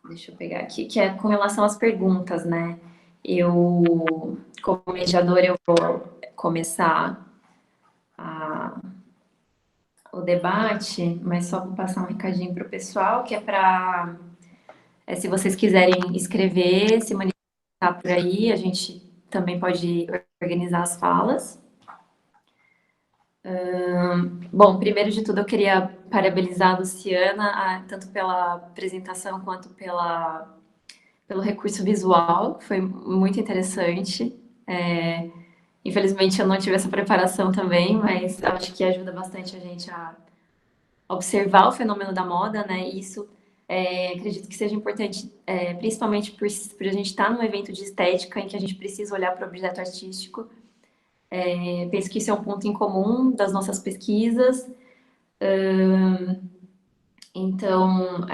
Deixa eu pegar aqui, que é com relação às perguntas, né? Eu, como mediadora, eu vou começar o debate, mas só vou passar um recadinho para o pessoal, que é para, se vocês quiserem escrever, se manifestar por aí, a gente também pode organizar as falas. Bom, primeiro de tudo, eu queria parabenizar a Luciana, tanto pela apresentação quanto pelo recurso visual, que foi muito interessante. Infelizmente, eu não tive essa preparação também, mas acho que ajuda bastante a gente a observar o fenômeno da moda, né? E isso, acredito que seja importante, principalmente por a gente estar num evento de estética em que a gente precisa olhar para o objeto artístico. Penso que isso é um ponto em comum das nossas pesquisas. Então,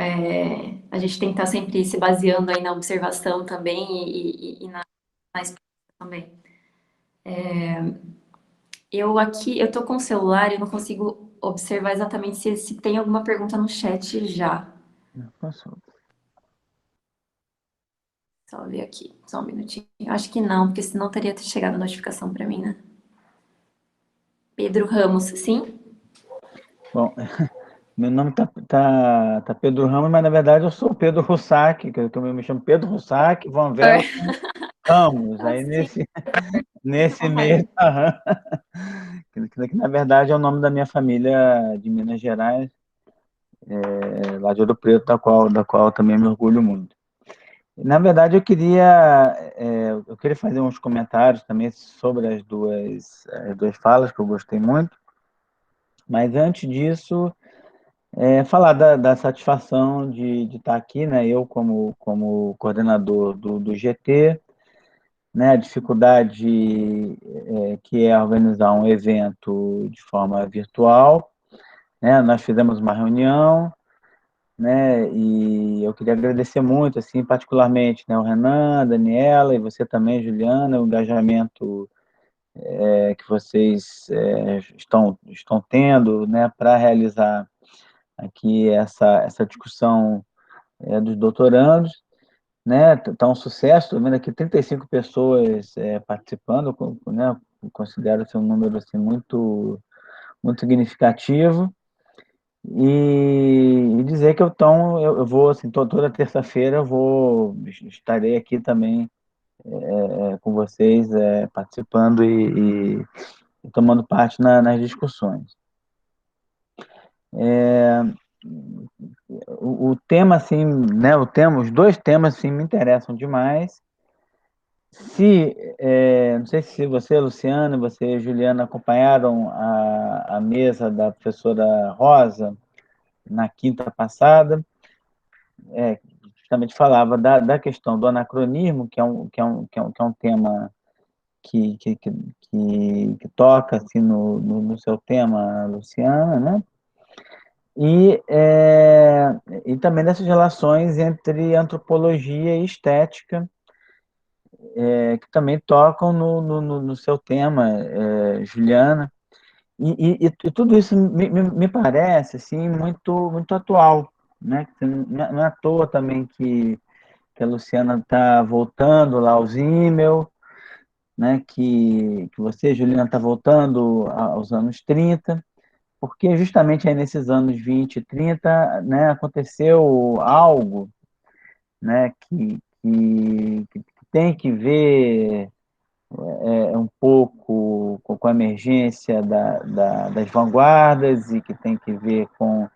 a gente tem que estar sempre se baseando aí na observação também e na experiência também. Eu estou com o celular e não consigo observar exatamente se tem alguma pergunta no chat já. Só ver aqui, só um minutinho. Acho que não, porque senão teria chegado a notificação para mim, né? Pedro Ramos, sim? Bom, meu nome tá Pedro Ramos, mas na verdade eu sou o Pedro Russac, que eu me chamo Pedro Russac, Van Velsen Ramos. Aí nesse meio, que na verdade é o nome da minha família de Minas Gerais, lá de Ouro Preto, da qual eu também me orgulho muito. Na verdade, eu queria fazer uns comentários também sobre as duas falas, que eu gostei muito, mas antes disso, falar da satisfação de estar aqui, né? Eu como coordenador do GT, né? A dificuldade que é organizar um evento de forma virtual, né? Nós fizemos uma reunião, né? E eu queria agradecer muito, assim, particularmente, né? O Renan, a Daniela e você também, Juliana, o engajamento que vocês estão tendo, né? Para realizar aqui essa discussão dos doutorandos, né? Tá um sucesso, estou vendo aqui 35 pessoas participando, né? Considero esse um número assim, muito, muito significativo. E dizer que eu vou, assim, toda terça-feira estarei aqui também com vocês, participando e tomando parte nas discussões. O tema, assim, né, os dois temas, assim, me interessam demais. Não sei se você, Luciana, você, Juliana, acompanharam a mesa da professora Rosa na quinta passada, justamente falava da questão do anacronismo, que é um tema que toca assim, no seu tema, Luciana, né? E também dessas relações entre antropologia e estética, que também tocam no seu tema, Juliana. E tudo isso me parece assim, muito, muito atual, né? Não é à toa também que a Luciana está voltando lá ao Zimmel, né? Que você, Juliana, está voltando aos anos 30, porque justamente aí nesses anos 20 e 30, né, aconteceu algo, né, que tem que ver um pouco com a emergência das vanguardas e que tem que ver com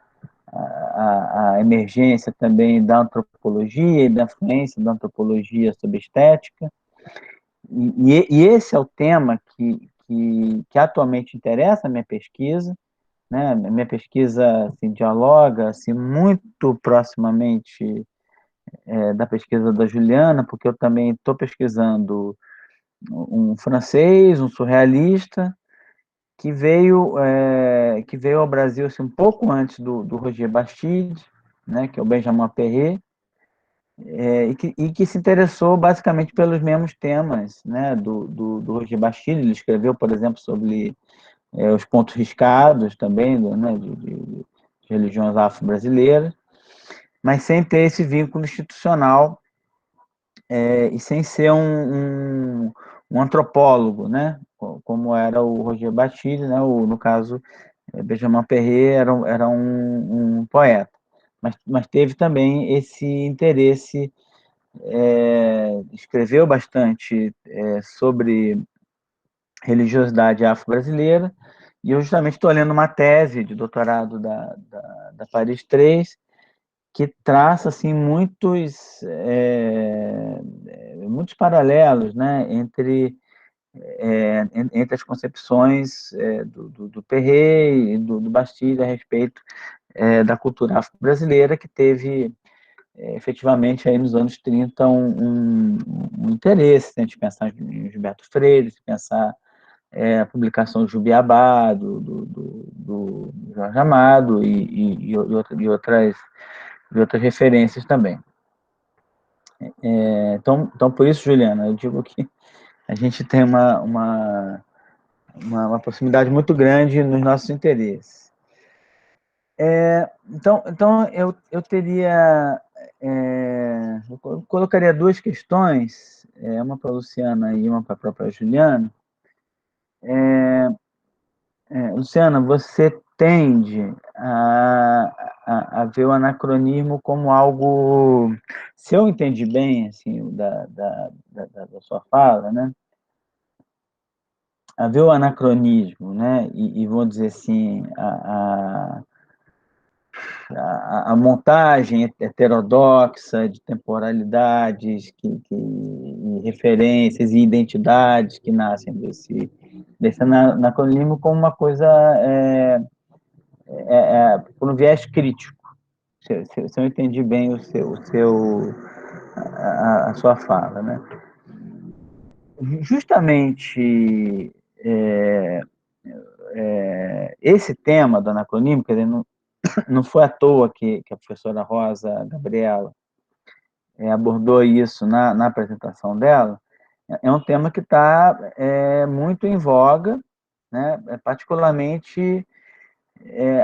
a emergência também da antropologia e da influência da antropologia sobre estética. E esse é o tema que atualmente interessa a minha pesquisa, né? A minha pesquisa assim, dialoga assim, muito proximamente da pesquisa da Juliana, porque eu também estou pesquisando um francês, um surrealista, que veio ao Brasil assim, um pouco antes do Roger Bastide, né, que é o Benjamin Perret, e que se interessou basicamente pelos mesmos temas, né, do Roger Bastide. Ele escreveu, por exemplo, sobre os pontos riscados também, né, de religiões afro-brasileiras, mas sem ter esse vínculo institucional e sem ser um antropólogo, né, como era o Roger Bastide, né, no caso, Benjamin Perret era um poeta, mas teve também esse interesse, escreveu bastante sobre religiosidade afro-brasileira, e eu justamente estou lendo uma tese de doutorado da Paris 3, que traça assim, muitos paralelos, né, entre as concepções do Perret e do Bastide a respeito da cultura afro-brasileira, que teve efetivamente aí nos anos 30 um interesse, se a gente pensar em Gilberto Freire, se pensar a publicação de Jubiabá, do Jorge Amado e outras referências também. Então, por isso, Juliana, eu digo que a gente tem uma proximidade muito grande nos nossos interesses. Então eu teria... eu colocaria duas questões, uma para a Luciana e uma para a própria Juliana. Luciana, você tende a ver o anacronismo como algo, se eu entendi bem assim, da sua fala, né? A ver o anacronismo, né? E vou dizer assim, a montagem heterodoxa de temporalidades e referências e identidades que nascem desse anacronismo como uma coisa por um viés crítico, se eu entendi bem a sua fala, né? Justamente esse tema do anacronismo, quer dizer, não foi à toa que a professora Rosa Gabriela abordou isso na apresentação dela. É um tema que está muito em voga, né? Particularmente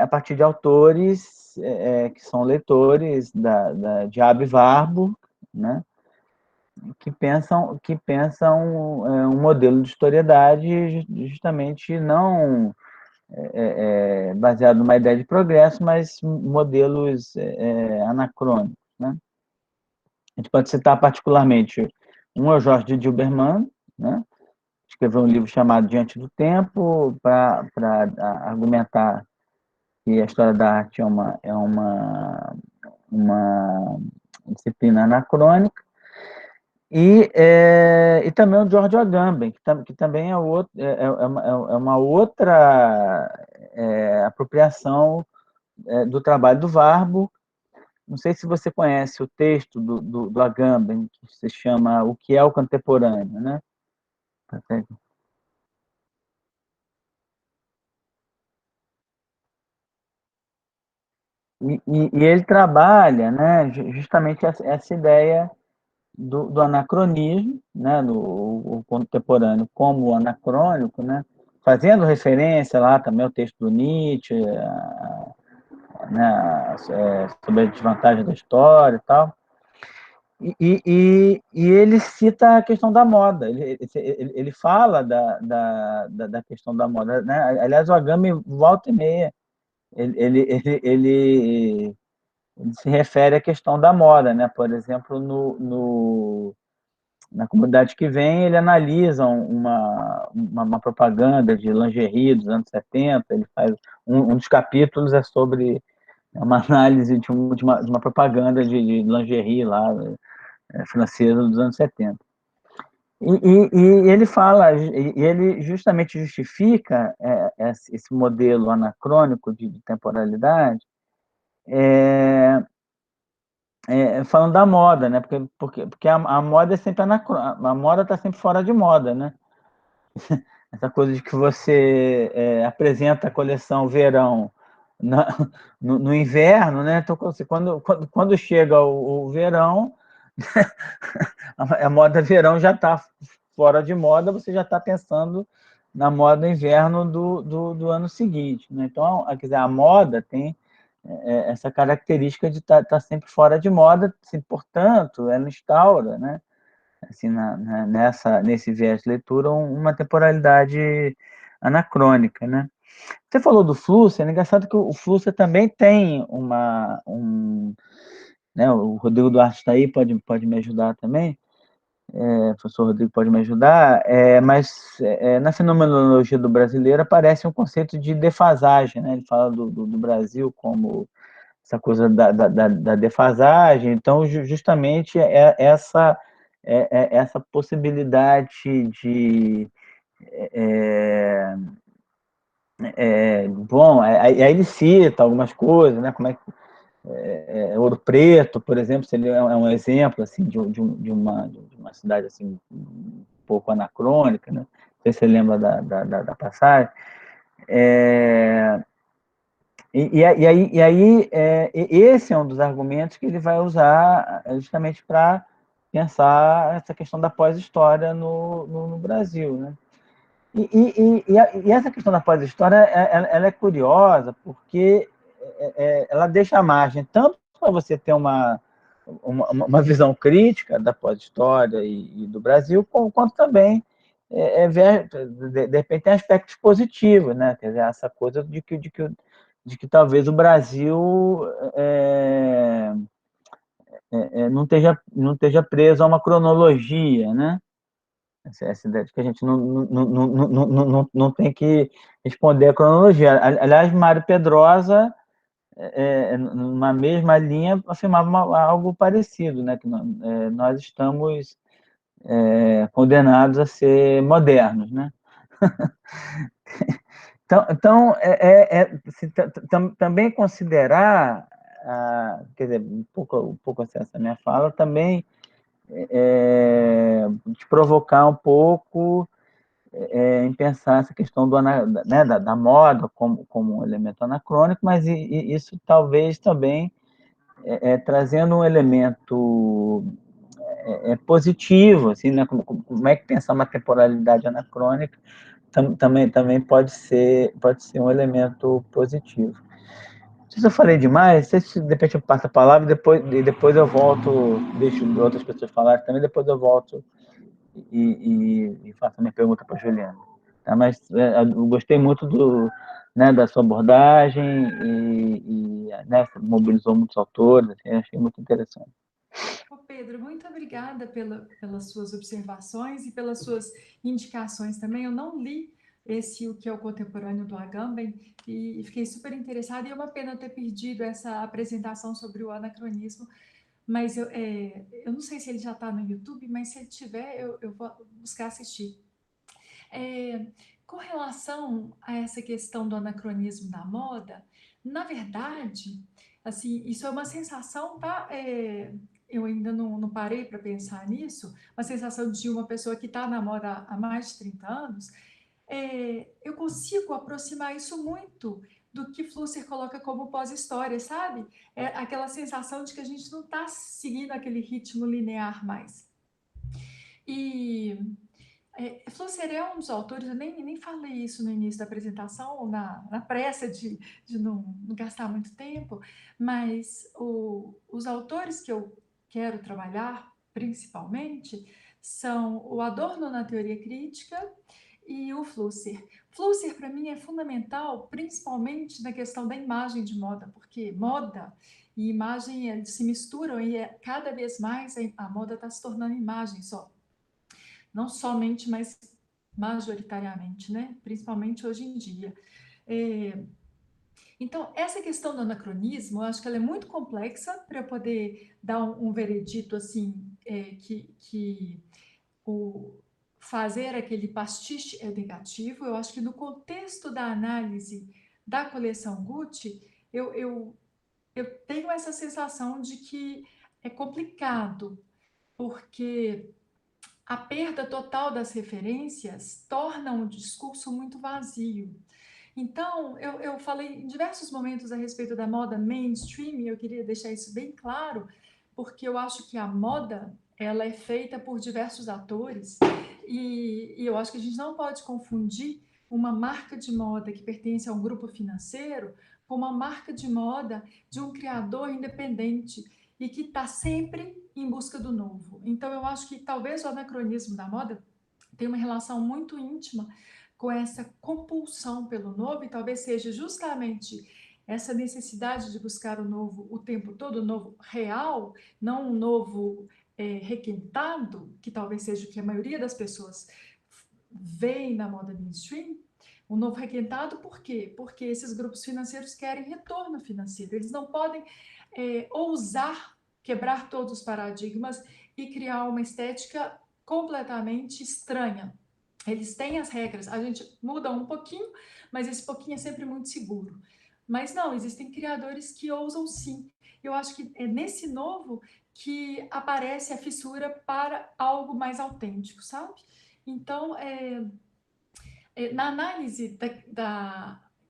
a partir de autores que são leitores de Abbe Warburg, né? que pensam um modelo de historiedade justamente não baseado numa ideia de progresso, mas modelos anacrônicos, né? A gente pode citar particularmente um é o Jorge de Dilberman, né? Escreveu um livro chamado Diante do Tempo, para argumentar que a história da arte é uma disciplina anacrônica. E também o George Agamben, que também é uma outra apropriação do trabalho do Warburg. Não sei se você conhece o texto do Agamben, que se chama O que é o Contemporâneo, né? E ele trabalha, né, justamente essa ideia do anacronismo, né, o contemporâneo como anacrônico, né, fazendo referência lá também ao texto do Nietzsche, né, sobre a desvantagem da história e tal. E ele cita a questão da moda, ele fala da questão da moda, né? Aliás, o Agamben volta e meia, ele ele se refere à questão da moda, né? Por exemplo, na comunidade que vem, ele analisa uma propaganda de lingerie dos anos 70, ele faz um dos capítulos é sobre uma análise de uma propaganda de lingerie lá, francesa dos anos 70. E ele fala, e ele justamente justifica esse modelo anacrônico de temporalidade, falando da moda, né? Porque a moda é sempre a moda está sempre fora de moda, né? Essa coisa de que você apresenta a coleção verão no inverno, né? Então, quando chega o verão, a moda verão já está fora de moda, você já está pensando na moda inverno do ano seguinte, né? Então, quer dizer, a moda tem essa característica de estar sempre fora de moda, assim, portanto, ela instaura, né? Assim, nesse viés de leitura, uma temporalidade anacrônica, né? Você falou do Flusser, é engraçado que o Flusser também tem né, o Rodrigo Duarte está aí, pode me ajudar também, o professor Rodrigo pode me ajudar, mas na fenomenologia do brasileiro aparece um conceito de defasagem, né? Ele fala do Brasil como essa coisa da defasagem, então justamente essa possibilidade de bom, aí ele cita algumas coisas, né? Como é que Ouro Preto, por exemplo, seria um exemplo assim de uma cidade assim um pouco anacrônica, né? Não sei se você lembra da passagem. E aí esse é um dos argumentos que ele vai usar justamente para pensar essa questão da pós-história no Brasil, né? E essa questão da pós-história, ela é curiosa porque ela deixa a margem tanto para você ter uma visão crítica da pós-história e do Brasil, quanto também, de repente, tem aspectos positivos, né? Quer dizer, essa coisa de que talvez o Brasil não esteja preso a uma cronologia, né? Essa ideia de que a gente não tem que responder a cronologia. Aliás, Mário Pedrosa, numa mesma linha, afirmava algo parecido, né? Que nós estamos condenados a ser modernos, né? Então também considerar, quer dizer, um pouco assim, essa minha fala, também te provocar um pouco em pensar essa questão né, da moda como um elemento anacrônico, mas isso talvez também trazendo um elemento positivo, assim, né? Como é que pensar uma temporalidade anacrônica também pode ser um elemento positivo. Não sei se eu falei demais, não sei se de repente eu passo a palavra e depois eu volto, deixo outras pessoas falarem também, depois eu volto e faço a minha pergunta para a Juliana. Tá? Mas eu gostei muito né, da sua abordagem né, mobilizou muitos autores, assim, achei muito interessante. Pedro, muito obrigada pelas suas observações e pelas suas indicações também. Eu não li O que é o Contemporâneo do Agamben e fiquei super interessada, e é uma pena ter perdido essa apresentação sobre o anacronismo, mas eu não sei se ele já está no YouTube, mas se ele tiver, eu vou buscar assistir. Com relação a essa questão do anacronismo da moda, na verdade, assim, isso é uma sensação, tá? Eu ainda não parei para pensar nisso, uma sensação de uma pessoa que está na moda há mais de 30 anos, eu consigo aproximar isso muito do que Flusser coloca como pós-história, sabe? É aquela sensação de que a gente não está seguindo aquele ritmo linear mais. E Flusser é um dos autores, eu nem falei isso no início da apresentação, na pressa de não gastar muito tempo, mas os autores que eu quero trabalhar, principalmente, são o Adorno na teoria crítica e o Flusser. Flusser, para mim, é fundamental, principalmente na questão da imagem de moda, porque moda e imagem eles se misturam e cada vez mais a moda está se tornando imagem só. Não somente, mas majoritariamente, né? Principalmente hoje em dia. Então, essa questão do anacronismo, eu acho que ela é muito complexa para eu poder dar um veredito assim, que fazer aquele pastiche é negativo. Eu acho que no contexto da análise da coleção Gucci, eu tenho essa sensação de que é complicado, porque a perda total das referências torna um discurso muito vazio. Então, eu falei em diversos momentos a respeito da moda mainstream, e eu queria deixar isso bem claro, porque eu acho que a moda, ela é feita por diversos atores, e eu acho que a gente não pode confundir uma marca de moda que pertence a um grupo financeiro com uma marca de moda de um criador independente e que está sempre em busca do novo. Então, eu acho que talvez o anacronismo da moda tenha uma relação muito íntima com essa compulsão pelo novo, e talvez seja justamente essa necessidade de buscar o novo o tempo todo, o novo real, não um novo requintado, que talvez seja o que a maioria das pessoas veem na moda mainstream. O novo requintado, por quê? Porque esses grupos financeiros querem retorno financeiro, eles não podem ousar quebrar todos os paradigmas e criar uma estética completamente estranha. Eles têm as regras, a gente muda um pouquinho, mas esse pouquinho é sempre muito seguro. Mas não, existem criadores que ousam sim. Eu acho que é nesse novo que aparece a fissura para algo mais autêntico, sabe? Então, na análise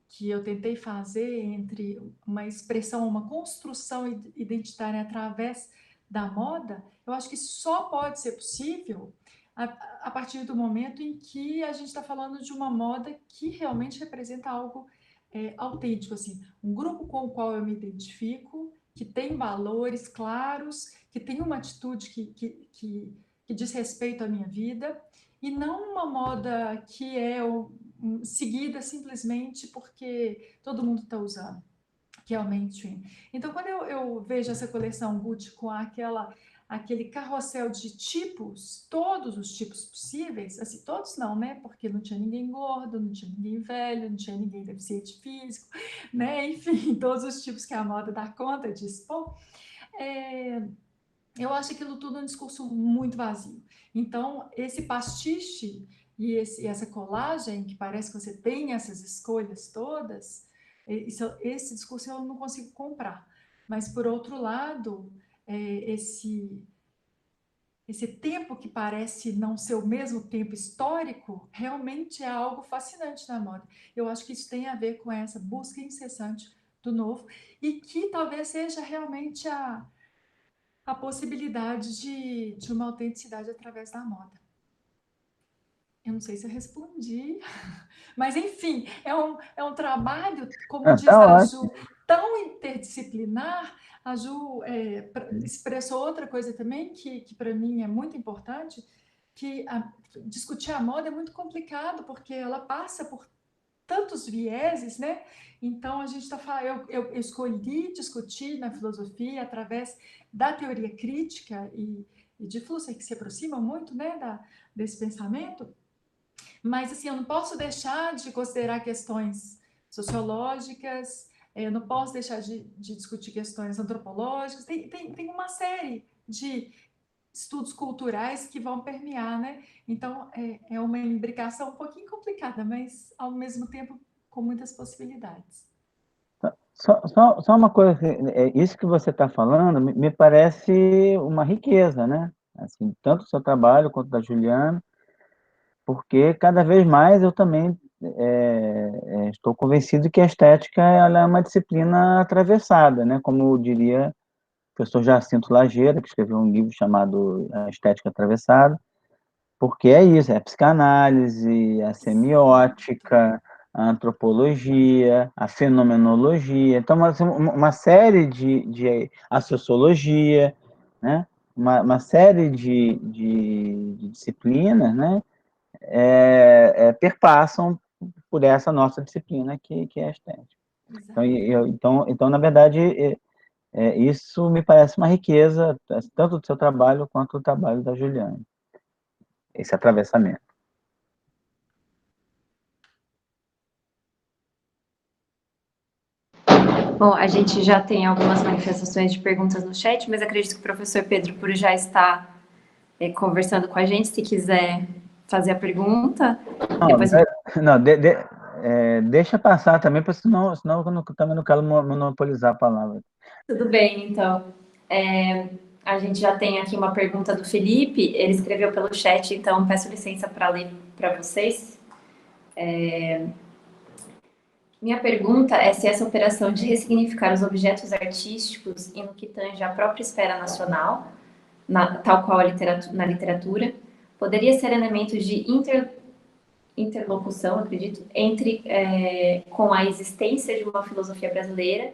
que eu tentei fazer entre uma expressão, uma construção identitária através da moda, eu acho que só pode ser possível a partir do momento em que a gente está falando de uma moda que realmente representa algo autêntico, assim, um grupo com o qual eu me identifico, que tem valores claros, que tem uma atitude que diz respeito à minha vida, e não uma moda que é seguida simplesmente porque todo mundo está usando, que é o mainstream. Então, quando eu vejo essa coleção Gucci com aquele carrossel de tipos, todos os tipos possíveis, assim, todos não, né? Porque não tinha ninguém gordo, não tinha ninguém velho, não tinha ninguém deficiente físico, né? Enfim, todos os tipos que a moda dá conta de expor. Eu acho aquilo tudo um discurso muito vazio. Então, esse pastiche e essa colagem, que parece que você tem essas escolhas todas, esse discurso eu não consigo comprar. Mas, por outro lado, esse tempo que parece não ser o mesmo tempo histórico, realmente é algo fascinante na moda. Eu acho que isso tem a ver com essa busca incessante do novo, e que talvez seja realmente a possibilidade de uma autenticidade através da moda. Eu não sei se eu respondi, mas enfim, é um trabalho, como diz Tá a ótimo. Ju, tão interdisciplinar. A Ju expressou outra coisa também que para mim é muito importante, que discutir a moda é muito complicado, porque ela passa por tantos vieses, né? Então, a gente está falando, eu escolhi discutir na filosofia através da teoria crítica e de Flusser, que se aproxima muito, né, desse pensamento, mas, assim, eu não posso deixar de considerar questões sociológicas, eu não posso deixar de discutir questões antropológicas, tem uma série de estudos culturais que vão permear, né? Então, é uma imbricação um pouquinho complicada, mas, ao mesmo tempo, com muitas possibilidades. Só uma coisa, isso que você está falando me parece uma riqueza, né? Assim, tanto o seu trabalho quanto da Juliana, porque cada vez mais eu também estou convencido que a estética ela é uma disciplina atravessada, né? Como diria o professor Jacinto Lageira, que escreveu um livro chamado A Estética Atravessada, porque é isso, é a psicanálise, a semiótica, a antropologia, a fenomenologia, então uma série a sociologia, né? Uma série de disciplinas, né? Perpassam por essa nossa disciplina que é a estética. Então, na verdade, Isso me parece uma riqueza, tanto do seu trabalho quanto do trabalho da Juliana, esse atravessamento. Bom, a gente já tem algumas manifestações de perguntas no chat, mas acredito que o professor Pedro Puro já está conversando com a gente. Se quiser fazer a pergunta, depois... Não, deixa passar também, porque senão eu também não quero monopolizar a palavra. Tudo bem, então. A gente já tem aqui uma pergunta do Felipe, ele escreveu pelo chat, então peço licença para ler para vocês. Minha pergunta é se essa operação de ressignificar os objetos artísticos e no que tange à própria esfera nacional, tal qual na literatura, poderia ser elemento de interlocução, acredito, com a existência de uma filosofia brasileira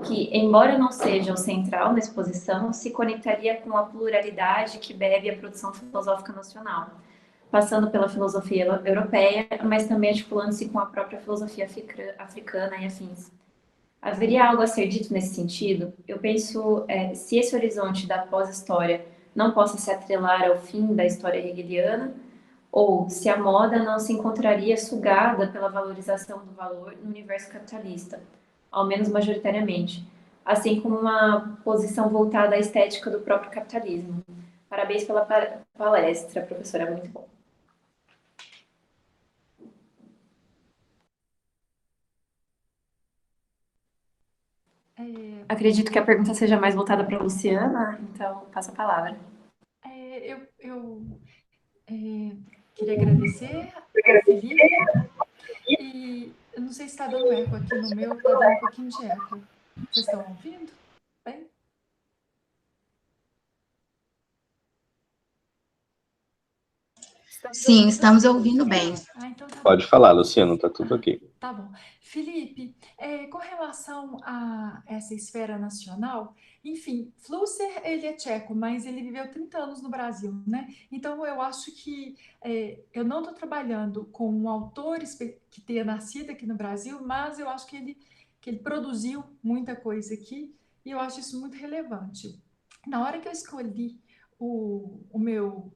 que, embora não seja o central na exposição, se conectaria com a pluralidade que bebe a produção filosófica nacional, passando pela filosofia europeia, mas também articulando-se com a própria filosofia africana e afins. Haveria algo a ser dito nesse sentido? Eu penso, se esse horizonte da pós-história não possa se atrelar ao fim da história hegeliana, ou se a moda não se encontraria sugada pela valorização do valor no universo capitalista, ao menos majoritariamente, assim como uma posição voltada à estética do próprio capitalismo. Parabéns pela palestra, professora, muito bom. Acredito que a pergunta seja mais voltada para a Luciana, então passo a palavra. Eu queria agradecer ao Felipe, e eu não sei se está dando eco aqui no meu, está dando um pouquinho de eco. Vocês estão ouvindo? Bem? Sim, estamos ouvindo bem. Então tá Pode falar, Luciano, está tudo ok. Tá bom. Felipe, com relação a essa esfera nacional, enfim, Flusser, ele é tcheco, mas ele viveu 30 anos no Brasil, né? Então, eu acho que eu não estou trabalhando com um autor que tenha nascido aqui no Brasil, mas eu acho que ele produziu muita coisa aqui, e eu acho isso muito relevante. Na hora que eu escolhi o meu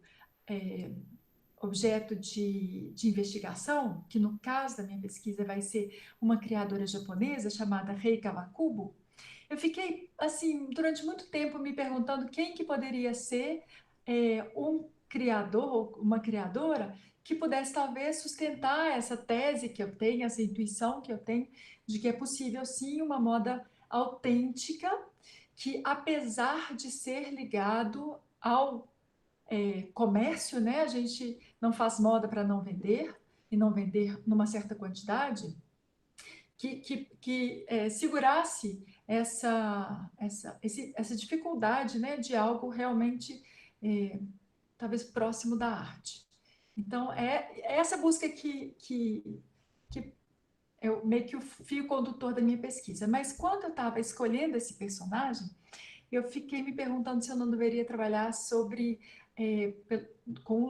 objeto de investigação, que no caso da minha pesquisa vai ser uma criadora japonesa chamada Rei Kawakubo, eu fiquei, assim, durante muito tempo me perguntando quem que poderia ser um criador, uma criadora, que pudesse talvez sustentar essa tese que eu tenho, essa intuição que eu tenho, de que é possível sim uma moda autêntica, que apesar de ser ligado ao comércio, né? A gente não faz moda para não vender, e não vender numa certa quantidade, que segurasse essa dificuldade, né, de algo realmente talvez próximo da arte. Então, é essa busca que é meio que o fio condutor da minha pesquisa. Mas quando eu estava escolhendo esse personagem, eu fiquei me perguntando se eu não deveria trabalhar com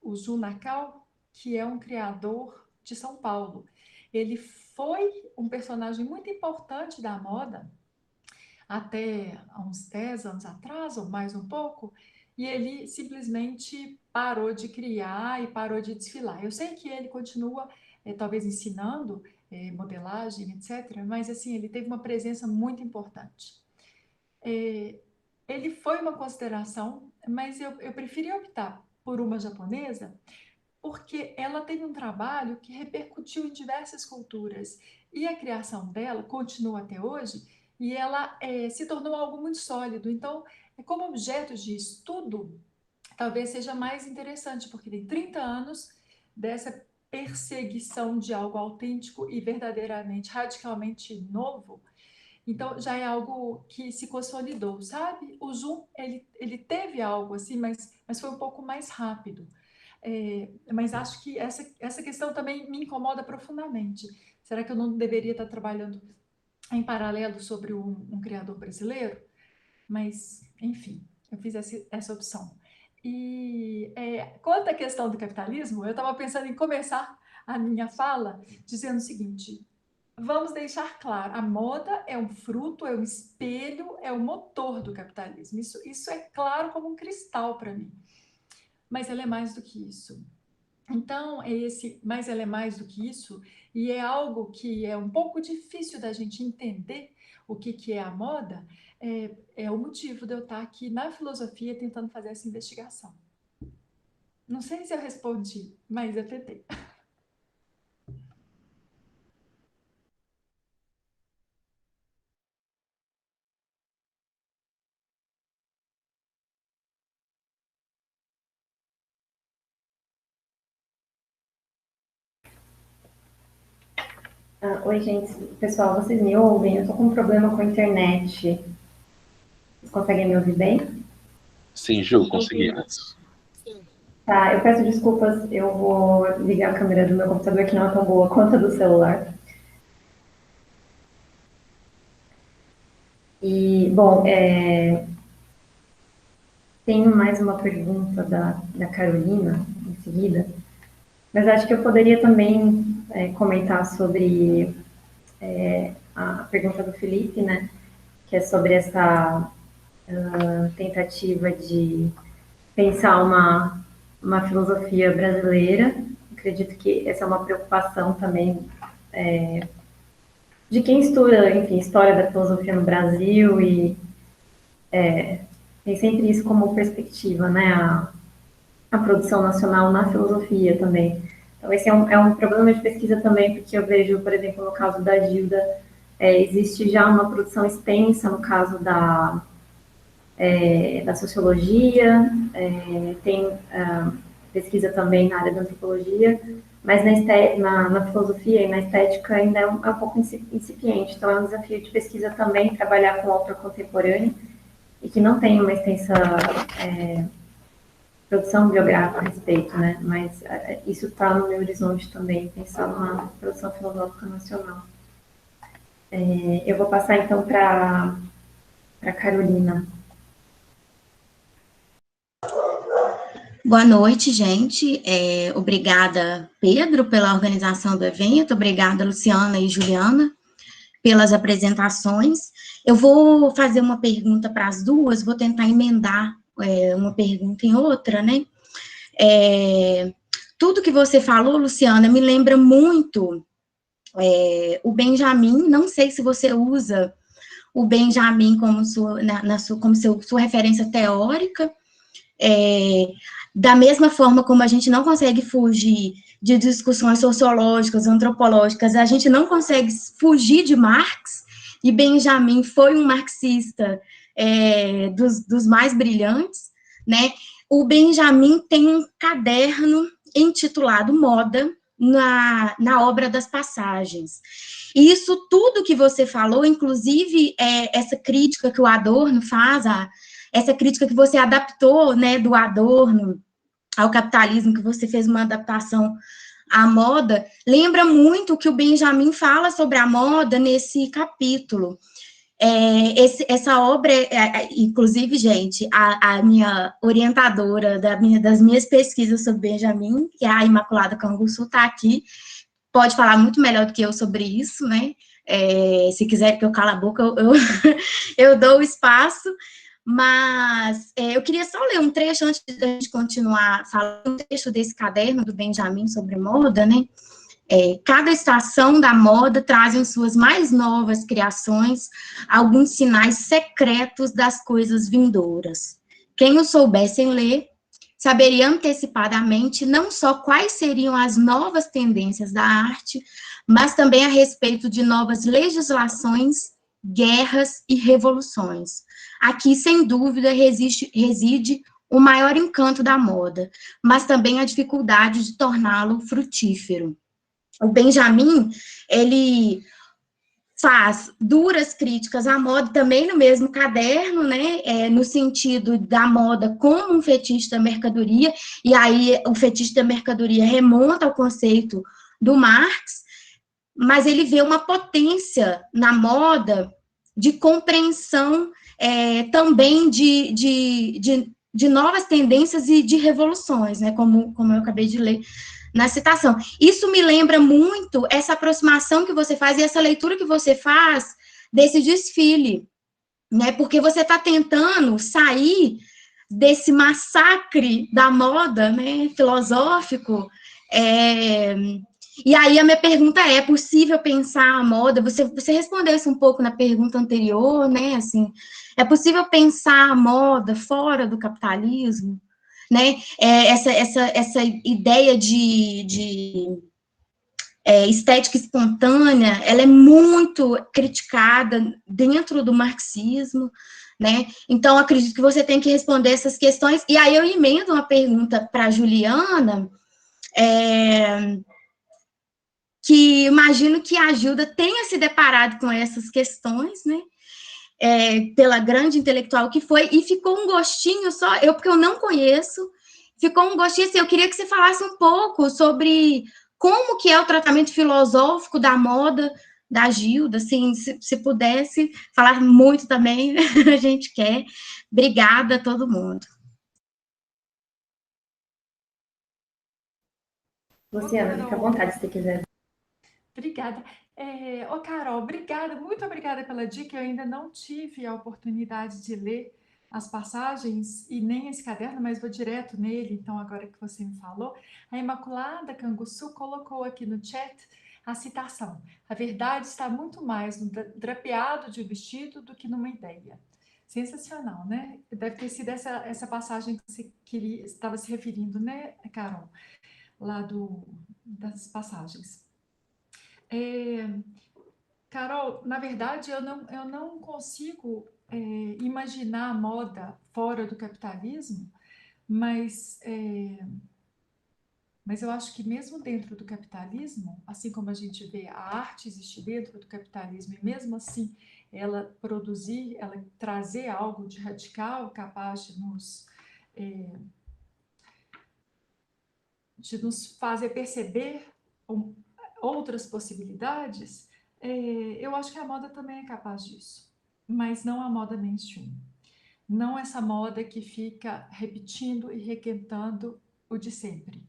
o Jun Nakao, que é um criador de São Paulo. Ele foi um personagem muito importante da moda até há uns 10 anos atrás, ou mais um pouco, e ele simplesmente parou de criar e parou de desfilar. Eu sei que ele continua, talvez, ensinando modelagem, etc., mas, assim, ele teve uma presença muito importante. Ele foi uma consideração, mas eu preferi optar por uma japonesa, porque ela teve um trabalho que repercutiu em diversas culturas, e a criação dela continua até hoje, e ela se tornou algo muito sólido. Então, como objeto de estudo, talvez seja mais interessante, porque tem 30 anos dessa perseguição de algo autêntico e verdadeiramente, radicalmente novo. Então, já é algo que se consolidou, sabe? O Zoom, ele teve algo assim, mas foi um pouco mais rápido. Mas acho que essa questão também me incomoda profundamente. Será que eu não deveria estar trabalhando em paralelo sobre um criador brasileiro? Mas, enfim, eu fiz essa opção. E quanto à questão do capitalismo, eu estava pensando em começar a minha fala dizendo o seguinte: vamos deixar claro, a moda é um fruto, é um espelho, é o motor do capitalismo. Isso é claro como um cristal para mim. Mas ela é mais do que isso. Então, mas ela é mais do que isso, e é algo que é um pouco difícil da gente entender o que é a moda, é o motivo de eu estar aqui na filosofia tentando fazer essa investigação. Não sei se eu respondi, mas eu tentei. Oi, gente. Pessoal, vocês me ouvem? Eu tô com um problema com a internet. Vocês conseguem me ouvir bem? Sim, Ju, conseguimos. Tá, eu peço desculpas, eu vou ligar a câmera do meu computador, que não é tão boa quanto a do celular. E, bom, tenho mais uma pergunta da Carolina, em seguida, mas acho que eu poderia também comentar sobre a pergunta do Felipe, né, que é sobre essa tentativa de pensar uma filosofia brasileira. Acredito que essa é uma preocupação também de quem estuda, enfim, história da filosofia no Brasil e tem sempre isso como perspectiva, né, a produção nacional na filosofia também. Então, esse é um problema de pesquisa também, porque eu vejo, por exemplo, no caso da Gilda, existe já uma produção extensa no caso da sociologia, tem pesquisa também na área da antropologia, mas na filosofia e na estética ainda é um pouco incipiente. Então, é um desafio de pesquisa também trabalhar com autor contemporâneo e que não tem uma extensa produção biográfica a respeito, né? Mas isso está no meu horizonte também, pensar numa produção filosófica nacional. Eu vou passar, então, para a Carolina. Boa noite, gente. Obrigada, Pedro, pela organização do evento. Obrigada, Luciana e Juliana, pelas apresentações. Eu vou fazer uma pergunta para as duas, vou tentar emendar uma pergunta em outra, né? Tudo que você falou, Luciana, me lembra muito o Benjamin. Não sei se você usa o Benjamin como sua referência teórica, da mesma forma como a gente não consegue fugir de discussões sociológicas, antropológicas, a gente não consegue fugir de Marx, e Benjamin foi um marxista dos mais brilhantes, né? O Benjamin tem um caderno intitulado Moda, na obra das passagens. E isso tudo que você falou, inclusive essa crítica que o Adorno faz, essa crítica que você adaptou, né, do Adorno ao capitalismo, que você fez uma adaptação à moda, lembra muito o que o Benjamin fala sobre a moda nesse capítulo. Essa obra, inclusive, gente, a minha orientadora das minhas pesquisas sobre Benjamin, que é a Imaculada Canguçu, está aqui, pode falar muito melhor do que eu sobre isso, né? Se quiser que eu cale a boca, eu dou o espaço, mas eu queria só ler um trecho antes da gente continuar falando, um trecho desse caderno do Benjamin sobre moda, né? Cada estação da moda traz em suas mais novas criações alguns sinais secretos das coisas vindouras. Quem o soubessem ler, saberia antecipadamente não só quais seriam as novas tendências da arte, mas também a respeito de novas legislações, guerras e revoluções. Aqui, sem dúvida, reside o maior encanto da moda, mas também a dificuldade de torná-lo frutífero. O Benjamin, ele faz duras críticas à moda, também no mesmo caderno, né, no sentido da moda como um fetiche da mercadoria, e aí o fetiche da mercadoria remonta ao conceito do Marx, mas ele vê uma potência na moda de compreensão também de novas tendências e de revoluções, né, como eu acabei de ler na citação. Isso me lembra muito essa aproximação que você faz e essa leitura que você faz desse desfile, né? Porque você está tentando sair desse massacre da moda, né, filosófico. E aí a minha pergunta é possível pensar a moda? Você respondeu isso um pouco na pergunta anterior, né? Assim, é possível pensar a moda fora do capitalismo, né? Essa ideia de estética espontânea, ela é muito criticada dentro do marxismo, né? Então, acredito que você tem que responder essas questões. E aí eu emendo uma pergunta para a Juliana, que imagino que a Gilda tenha se deparado com essas questões, né? Pela grande intelectual que foi, e ficou um gostinho só, porque eu não conheço, ficou um gostinho assim, eu queria que você falasse um pouco sobre como que é o tratamento filosófico da moda da Gilda, assim, se pudesse falar muito também, a gente quer. Obrigada a todo mundo. Luciana, fica à vontade se você quiser. Obrigada. Carol, obrigada, muito obrigada pela dica. Eu ainda não tive a oportunidade de ler as passagens e nem esse caderno, mas vou direto nele, então, agora que você me falou. A Imaculada Canguçu colocou aqui no chat a citação: a verdade está muito mais no drapeado de um vestido do que numa ideia. Sensacional, né? Deve ter sido essa passagem que você estava se referindo, né, Carol? Lá das passagens. Carol, na verdade, eu não consigo imaginar a moda fora do capitalismo, mas eu acho que mesmo dentro do capitalismo, assim como a gente vê a arte existir dentro do capitalismo, e mesmo assim ela trazer algo de radical capaz de nos fazer perceber outras possibilidades, eu acho que a moda também é capaz disso, mas não a moda mainstream. Não essa moda que fica repetindo e requentando o de sempre.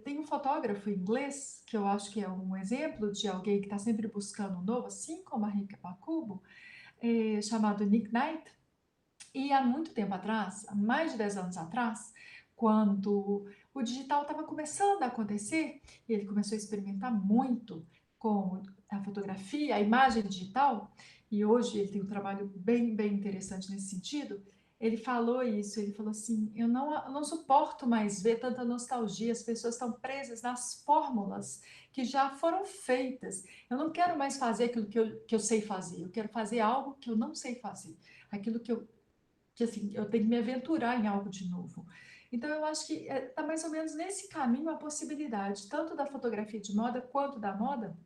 Tem um fotógrafo inglês, que eu acho que é um exemplo de alguém que está sempre buscando o novo, assim como a Rika Pakubo, chamado Nick Knight, e há muito tempo atrás, há mais de 10 anos atrás, quando o digital estava começando a acontecer, e ele começou a experimentar muito com a fotografia, a imagem digital, e hoje ele tem um trabalho bem, bem interessante nesse sentido. Ele falou isso, ele falou assim: eu não suporto mais ver tanta nostalgia, as pessoas estão presas nas fórmulas que já foram feitas. Eu não quero mais fazer aquilo que eu sei fazer, eu quero fazer algo que eu não sei fazer, aquilo que assim, eu tenho que me aventurar em algo de novo. Então, eu acho que está mais ou menos nesse caminho a possibilidade, tanto da fotografia de moda quanto da moda,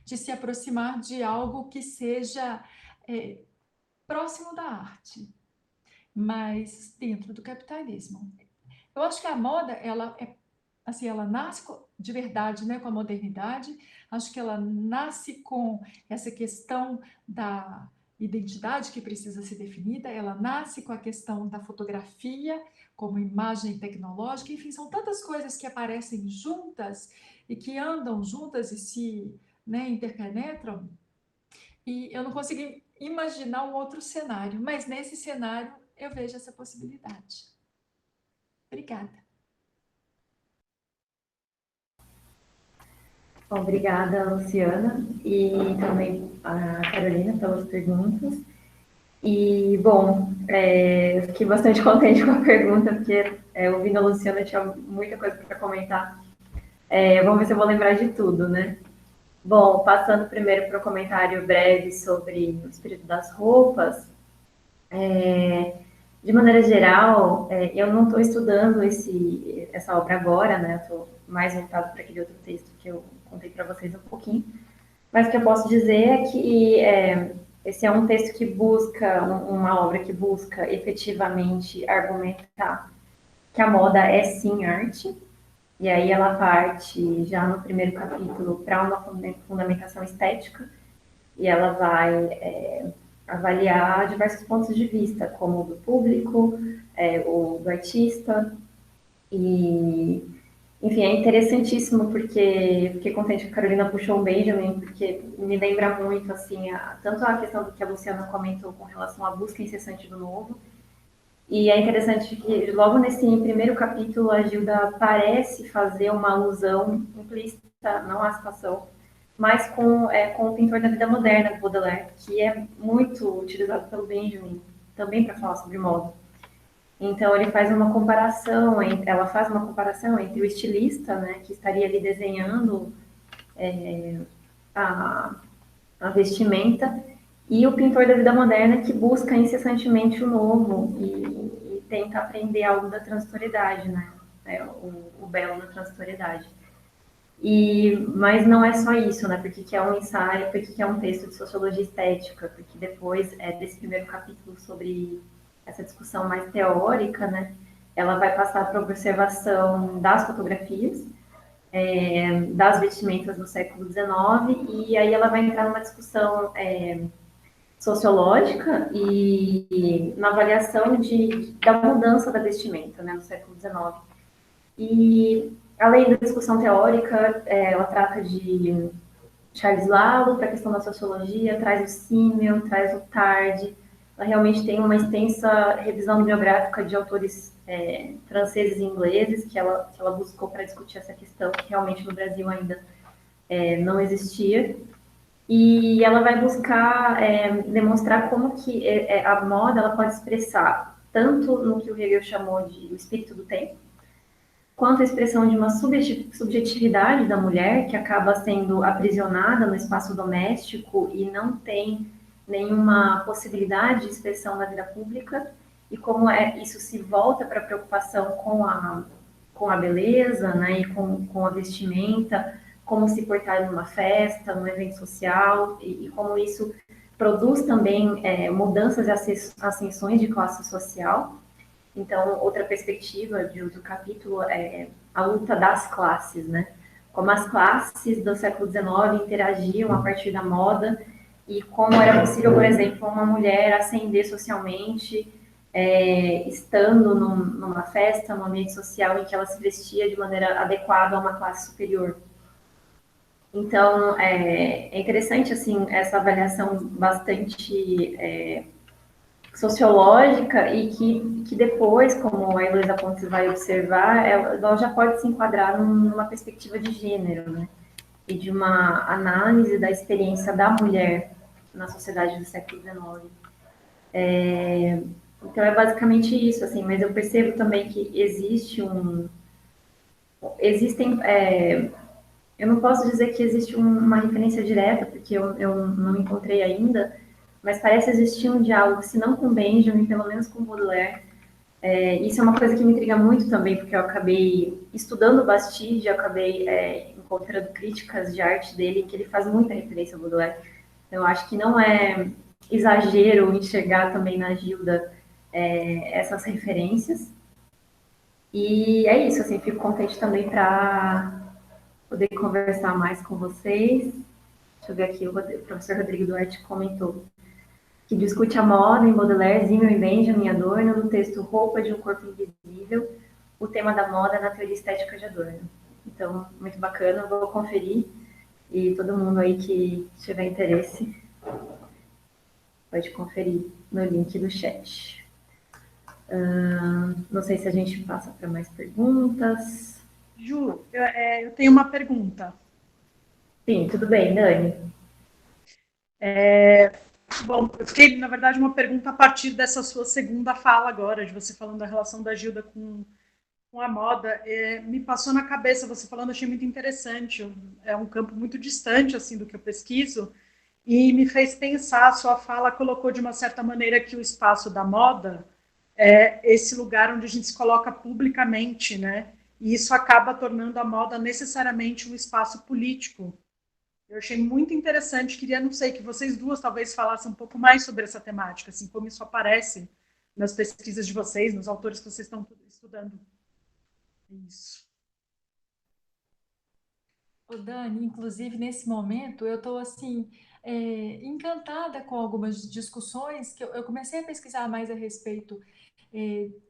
de se aproximar de algo que seja próximo da arte, mas dentro do capitalismo. Eu acho que a moda, ela nasce de verdade, né, com a modernidade. Acho que ela nasce com essa questão da identidade que precisa ser definida, ela nasce com a questão da fotografia como imagem tecnológica, enfim, são tantas coisas que aparecem juntas e que andam juntas e se, né, interpenetram, e eu não consegui imaginar um outro cenário, mas nesse cenário eu vejo essa possibilidade. Obrigada. Obrigada, Luciana, e também a Carolina pelas perguntas. E, bom, eu fiquei bastante contente com a pergunta, porque ouvindo a Luciana tinha muita coisa para comentar. Vamos ver se eu vou lembrar de tudo, né? Bom, passando primeiro para um comentário breve sobre o espírito das roupas. De maneira geral, eu não estou estudando essa obra agora, né? Eu estou mais voltado para aquele outro texto que eu contei para vocês um pouquinho. Mas o que eu posso dizer é que esse é um texto que busca, uma obra que busca efetivamente argumentar que a moda é sim arte, e aí ela parte já no primeiro capítulo para uma fundamentação estética, e ela vai avaliar diversos pontos de vista, como o do público, o do artista, e enfim, é interessantíssimo porque fiquei contente que a Carolina puxou o Benjamin, porque me lembra muito, assim, tanto a questão do que a Luciana comentou com relação à busca incessante do novo, e é interessante que logo nesse primeiro capítulo a Gilda parece fazer uma alusão implícita, não à situação, mas com o pintor da vida moderna, Baudelaire, que é muito utilizado pelo Benjamin, também para falar sobre moda. Então ele faz uma comparação, ela faz uma comparação entre o estilista, né, que estaria ali desenhando a, a vestimenta, e o pintor da vida moderna que busca incessantemente o novo e tenta aprender algo da transitoriedade, né, o belo da transitoriedade. Mas não é só isso, né? Porque que é um ensaio, porque que é um texto de sociologia estética, porque depois desse primeiro capítulo sobre essa discussão mais teórica, né? Ela vai passar para a observação das fotografias, das vestimentas do século XIX, e aí ela vai entrar numa discussão sociológica e na avaliação da mudança da vestimenta, né, no século XIX. E, além da discussão teórica, ela trata de Charles Lalo, para a questão da sociologia, traz o Simmel, traz o Tarde. Ela realmente tem uma extensa revisão bibliográfica de autores franceses e ingleses que ela buscou para discutir essa questão, que realmente no Brasil ainda não existia. E ela vai buscar demonstrar como que a moda ela pode expressar tanto no que o Hegel chamou de o espírito do tempo, quanto a expressão de uma subjetividade da mulher que acaba sendo aprisionada no espaço doméstico e não tem nenhuma possibilidade de expressão na vida pública, e como isso se volta para a preocupação com a beleza, né, e com a vestimenta, como se portar numa festa, num evento social, e como isso produz também mudanças e ascensões de classe social. Então, outra perspectiva de outro capítulo é a luta das classes, né? Como as classes do século XIX interagiam a partir da moda e como era possível, por exemplo, uma mulher ascender socialmente, estando numa festa, num ambiente social em que ela se vestia de maneira adequada a uma classe superior. Então, é interessante, assim, essa avaliação bastante sociológica e que depois, como a Heloísa Pontes vai observar, ela já pode se enquadrar numa perspectiva de gênero, né? E de uma análise da experiência da mulher na sociedade do século XIX. Então, é basicamente isso, assim, mas eu percebo também que existem, eu não posso dizer que existe uma referência direta, porque eu não encontrei ainda, mas parece existir um diálogo, se não com Benjamin, pelo menos com Baudelaire. Isso é uma coisa que me intriga muito também, porque eu acabei estudando Bastide, eu acabei encontrando críticas de arte dele, que ele faz muita referência ao Baudelaire. Então, eu acho que não é exagero enxergar também na Gilda essas referências. E é isso, assim, fico contente também para poder conversar mais com vocês. Deixa eu ver aqui, o professor Rodrigo Duarte comentou que discute a moda em Baudelaire, Simmel e Benjamin Adorno no texto Roupa de um Corpo Invisível, o tema da moda na teoria estética de Adorno. Então, muito bacana, vou conferir, e todo mundo aí que tiver interesse pode conferir no link do chat. Não sei se a gente passa para mais perguntas. Ju, eu tenho uma pergunta. Sim, tudo bem, Dani. Bom, eu fiquei, na verdade, uma pergunta a partir dessa sua segunda fala agora, de você falando da relação da Gilda com a moda. Me passou na cabeça, você falando, achei muito interessante. É um campo muito distante, assim, do que eu pesquiso, e me fez pensar, a sua fala colocou de uma certa maneira que o espaço da moda é esse lugar onde a gente se coloca publicamente, né? E isso acaba tornando a moda necessariamente um espaço político. Eu achei muito interessante, queria, não sei, que vocês duas talvez falassem um pouco mais sobre essa temática, assim, como isso aparece nas pesquisas de vocês, nos autores que vocês estão estudando. Isso. Ô, Dani, inclusive nesse momento eu estou assim encantada com algumas discussões que eu comecei a pesquisar mais a respeito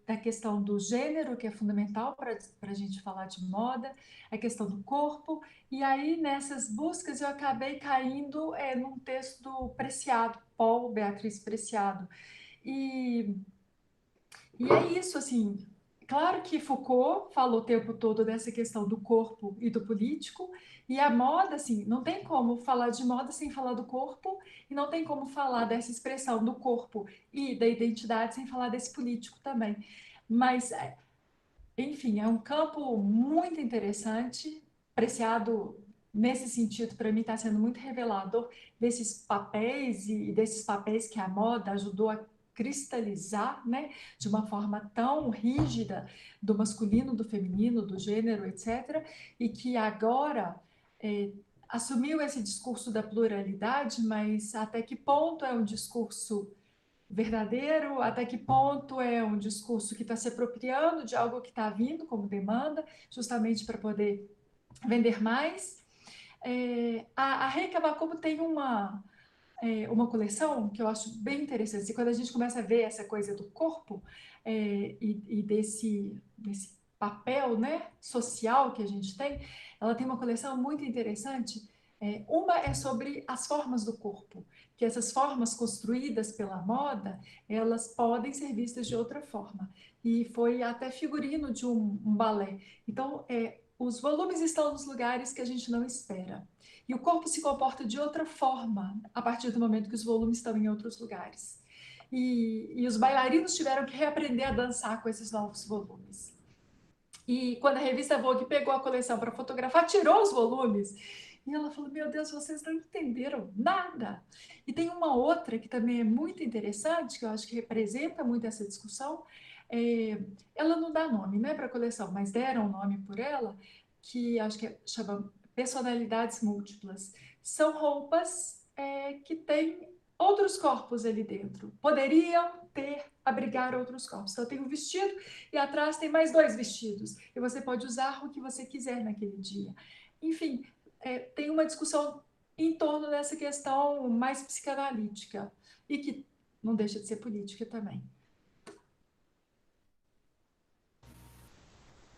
da questão do gênero, que é fundamental para a gente falar de moda, a questão do corpo, e aí nessas buscas eu acabei caindo num texto do Preciado, Paul Beatriz Preciado, e é isso, assim, claro que Foucault falou o tempo todo dessa questão do corpo e do político, e a moda, assim, não tem como falar de moda sem falar do corpo, e não tem como falar dessa expressão do corpo e da identidade sem falar desse político também. Mas, enfim, é um campo muito interessante, Preciado nesse sentido, para mim, está sendo muito revelador desses papéis e desses papéis que a moda ajudou a cristalizar, né, de uma forma tão rígida do masculino, do feminino, do gênero, etc., e que agora assumiu esse discurso da pluralidade, mas até que ponto é um discurso verdadeiro, até que ponto é um discurso que está se apropriando de algo que está vindo como demanda, justamente para poder vender mais. A Rei Kawakubo tem uma coleção que eu acho bem interessante. E quando a gente começa a ver essa coisa do corpo e desse papel, né, social que a gente tem, ela tem uma coleção muito interessante. Uma é sobre as formas do corpo, que essas formas construídas pela moda, elas podem ser vistas de outra forma. E foi até figurino de um balé. Então, os volumes estão nos lugares que a gente não espera. E o corpo se comporta de outra forma a partir do momento que os volumes estão em outros lugares. E os bailarinos tiveram que reaprender a dançar com esses novos volumes. E quando a revista Vogue pegou a coleção para fotografar, tirou os volumes. E ela falou, meu Deus, vocês não entenderam nada. E tem uma outra que também é muito interessante, que eu acho que representa muito essa discussão. Ela não dá nome, né, para a coleção, mas deram nome por ela, que acho que chama Personalidades Múltiplas. São roupas que têm outros corpos ali dentro. Poderiam abrigar outros corpos. Então, tem um vestido e atrás tem mais 2 vestidos. E você pode usar o que você quiser naquele dia. Enfim, tem uma discussão em torno dessa questão mais psicanalítica e que não deixa de ser política também.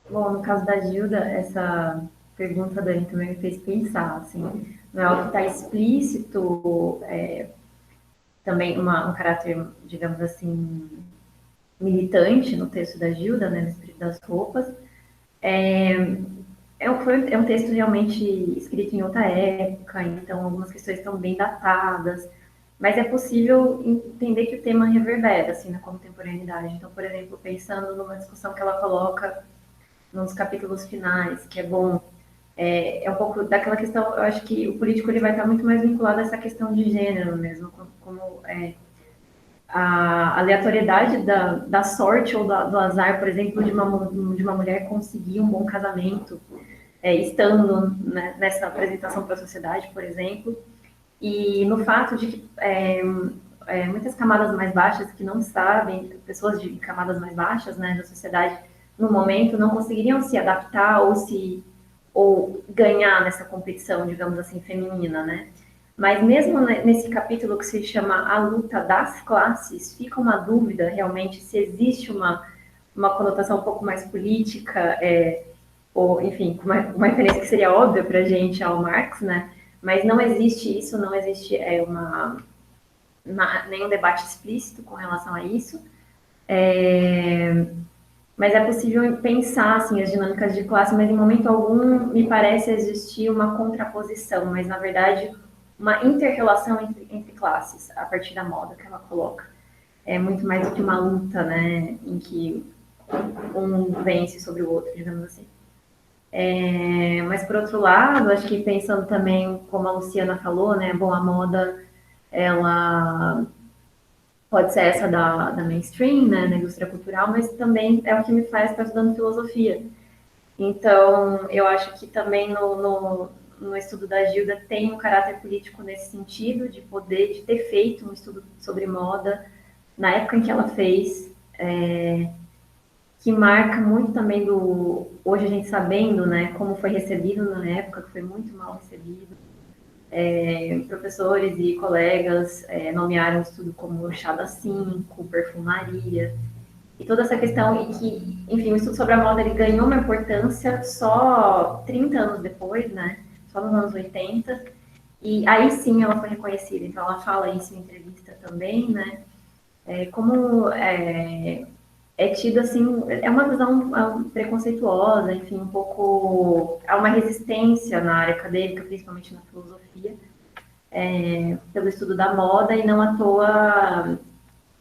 Bom, no caso da Gilda, essa pergunta da gente também me fez pensar, assim, não é algo que está explícito, também um caráter, digamos assim, militante no texto da Gilda, né, no espírito das roupas. É um texto realmente escrito em outra época, então algumas questões estão bem datadas, mas é possível entender que o tema reverbera, assim, na contemporaneidade. Então, por exemplo, pensando numa discussão que ela coloca nos capítulos finais, que é bom, um pouco daquela questão, eu acho que o político ele vai estar muito mais vinculado a essa questão de gênero mesmo, como a aleatoriedade da sorte ou do azar, por exemplo, de uma mulher conseguir um bom casamento, estando, né, nessa apresentação para a sociedade, por exemplo, e no fato de que muitas camadas mais baixas que não sabem, pessoas de camadas mais baixas, né, da sociedade, no momento, não conseguiriam se adaptar ou ganhar nessa competição, digamos assim, feminina, né? Mas mesmo nesse capítulo que se chama A Luta das Classes, fica uma dúvida realmente se existe uma conotação um pouco mais política, ou, enfim, uma referência que seria óbvia para a gente ao Marx, né? Mas não existe isso, não existe nenhum debate explícito com relação a isso. Mas é possível pensar assim, as dinâmicas de classe, mas em momento algum me parece existir uma contraposição, mas na verdade uma inter-relação entre classes, a partir da moda que ela coloca. É muito mais do que uma luta, né, em que um vence sobre o outro, digamos assim. Mas, por outro lado, acho que pensando também, como a Luciana falou, né, bom, a moda, ela pode ser essa da mainstream, né, da indústria cultural, mas também é o que me faz estar estudando filosofia. Então, eu acho que também no estudo da Gilda tem um caráter político nesse sentido, de ter feito um estudo sobre moda na época em que ela fez, que marca muito também hoje a gente sabendo, né, como foi recebido na época, que foi muito mal recebido, Professores e colegas nomearam o estudo como chá das 5, perfumaria, e toda essa questão, e que, enfim, o estudo sobre a moda ele ganhou uma importância só 30 anos depois, né? Só nos anos 80, e aí sim ela foi reconhecida. Então ela fala isso em entrevista também, né? Como é tido assim, é uma visão preconceituosa, enfim, um pouco, há uma resistência na área acadêmica, principalmente na filosofia, pelo estudo da moda, e não à toa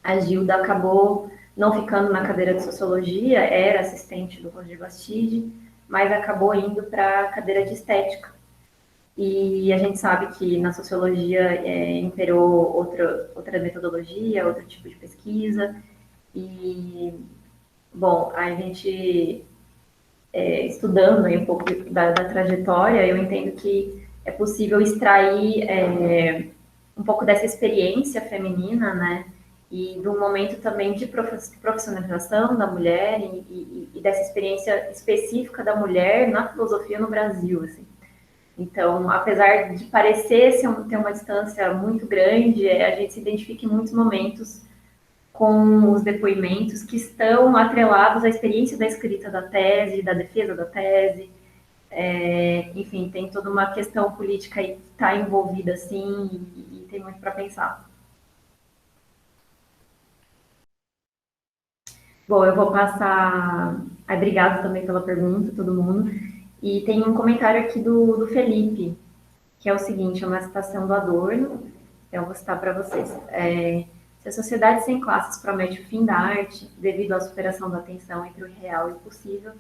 a Gilda acabou não ficando na cadeira de sociologia, era assistente do Roger Bastide, mas acabou indo para a cadeira de estética. E a gente sabe que na sociologia imperou outra metodologia, outro tipo de pesquisa. E, bom, a gente, estudando aí um pouco da trajetória, eu entendo que é possível extrair um pouco dessa experiência feminina, né? E do momento também de profissionalização da mulher e dessa experiência específica da mulher na filosofia no Brasil, assim. Então, apesar de parecer ter uma distância muito grande, a gente se identifica em muitos momentos com os depoimentos que estão atrelados à experiência da escrita da tese, da defesa da tese. Enfim, tem toda uma questão política aí que está envolvida, assim, e tem muito para pensar. Bom, eu vou passar. Obrigado também pela pergunta, todo mundo. E tem um comentário aqui do Felipe, que é o seguinte: é uma citação do Adorno, eu vou citar para vocês. Se a sociedade sem classes promete o fim da arte, devido à superação da tensão entre o real e o possível,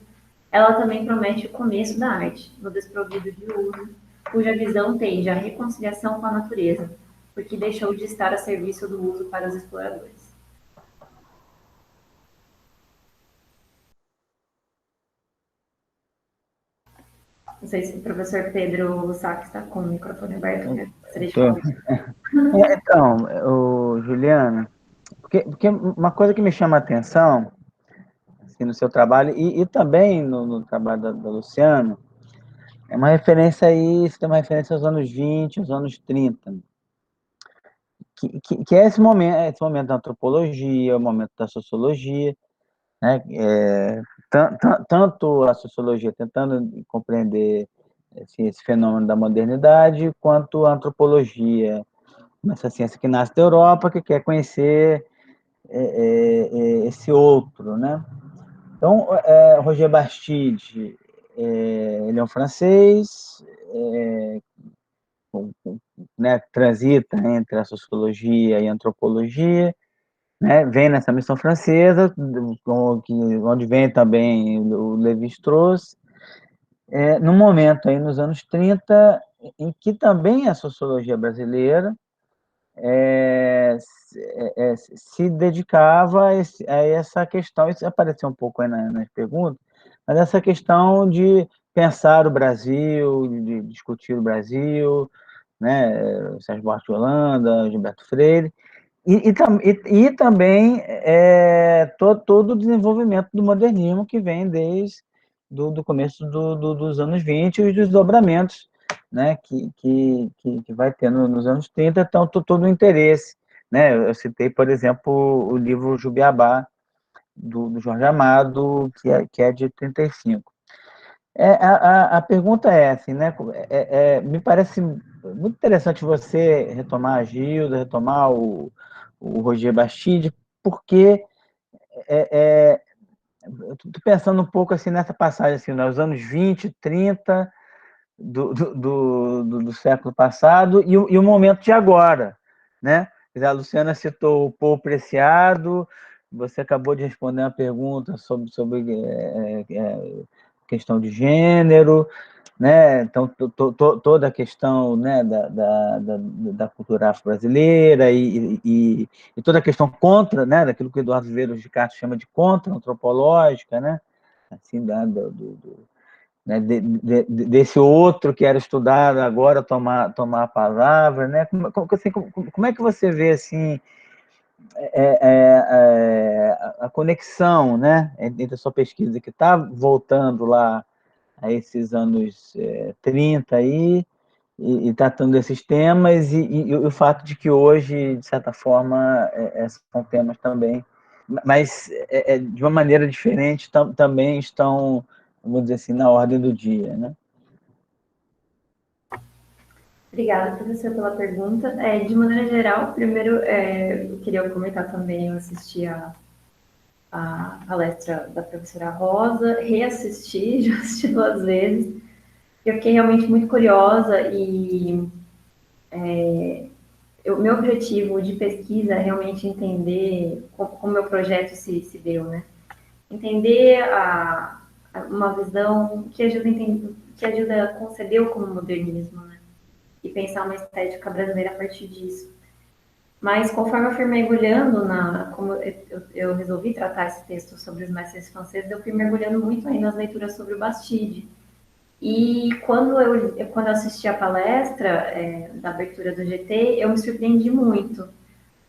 ela também promete o começo da arte, no desprovido de uso, cuja visão tende à reconciliação com a natureza, porque deixou de estar a serviço do uso para os exploradores. Não sei se o professor Pedro Sack está com o microfone aberto, né? Então, Juliana, porque uma coisa que me chama a atenção assim, no seu trabalho, e também no trabalho da Luciana, é uma referência aí, você tem uma referência aos anos 20, aos anos 30, que é esse momento da antropologia, o momento da sociologia, né? Tanto a sociologia tentando compreender esse fenômeno da modernidade, quanto a antropologia, essa ciência que nasce da Europa, que quer conhecer esse outro, né? Então, Roger Bastide, ele é um francês, né, transita entre a sociologia e a antropologia, né, vem nessa missão francesa, onde vem também o Lévi-Strauss, no momento aí nos anos 30, em que também a sociologia brasileira se dedicava a essa questão, isso apareceu um pouco aí nas perguntas, mas essa questão de pensar o Brasil, de discutir o Brasil, né, Sérgio Buarque de Holanda, Gilberto Freire, e também todo o desenvolvimento do modernismo que vem desde do começo dos anos 20 e os desdobramentos, né, que vai tendo nos anos 30, então todo o interesse. Né? Eu citei, por exemplo, o livro Jubiabá, do Jorge Amado, que é de 35. A pergunta é assim, né? Me parece muito interessante você retomar a Gilda, retomar o Roger Bastide, porque eu estou pensando um pouco assim nessa passagem, assim, nos anos 20, 30 do século passado e o momento de agora, né? A Luciana citou o Paul Preciado, você acabou de responder uma pergunta sobre questão de gênero, né? Então, toda a questão, né, da cultura afro-brasileira e toda a questão contra, né, daquilo que o Eduardo Vieira de Castro chama de contra-antropológica, né? Assim, né, desse outro que era estudado agora tomar a palavra, né? Como é que você vê assim a conexão, né, entre a sua pesquisa que está voltando lá a esses anos 30 aí e tratando desses temas, e o fato de que hoje, de certa forma, são temas também, mas de uma maneira diferente, também estão, vamos dizer assim, na ordem do dia, né? Obrigada, professor, pela pergunta. De maneira geral, primeiro, eu queria comentar também, eu assisti a palestra da professora Rosa, reassisti, já assisti 2 vezes. Eu fiquei realmente muito curiosa e o meu objetivo de pesquisa é realmente entender como o meu projeto se deu, né? Entender uma visão que ajuda a conceber o como modernismo, né? E pensar uma estética brasileira a partir disso. Mas conforme eu fui mergulhando como eu resolvi tratar esse texto sobre os mestres franceses, eu fui mergulhando muito aí nas leituras sobre o Bastide. E quando eu assisti a palestra da abertura do GT, eu me surpreendi muito,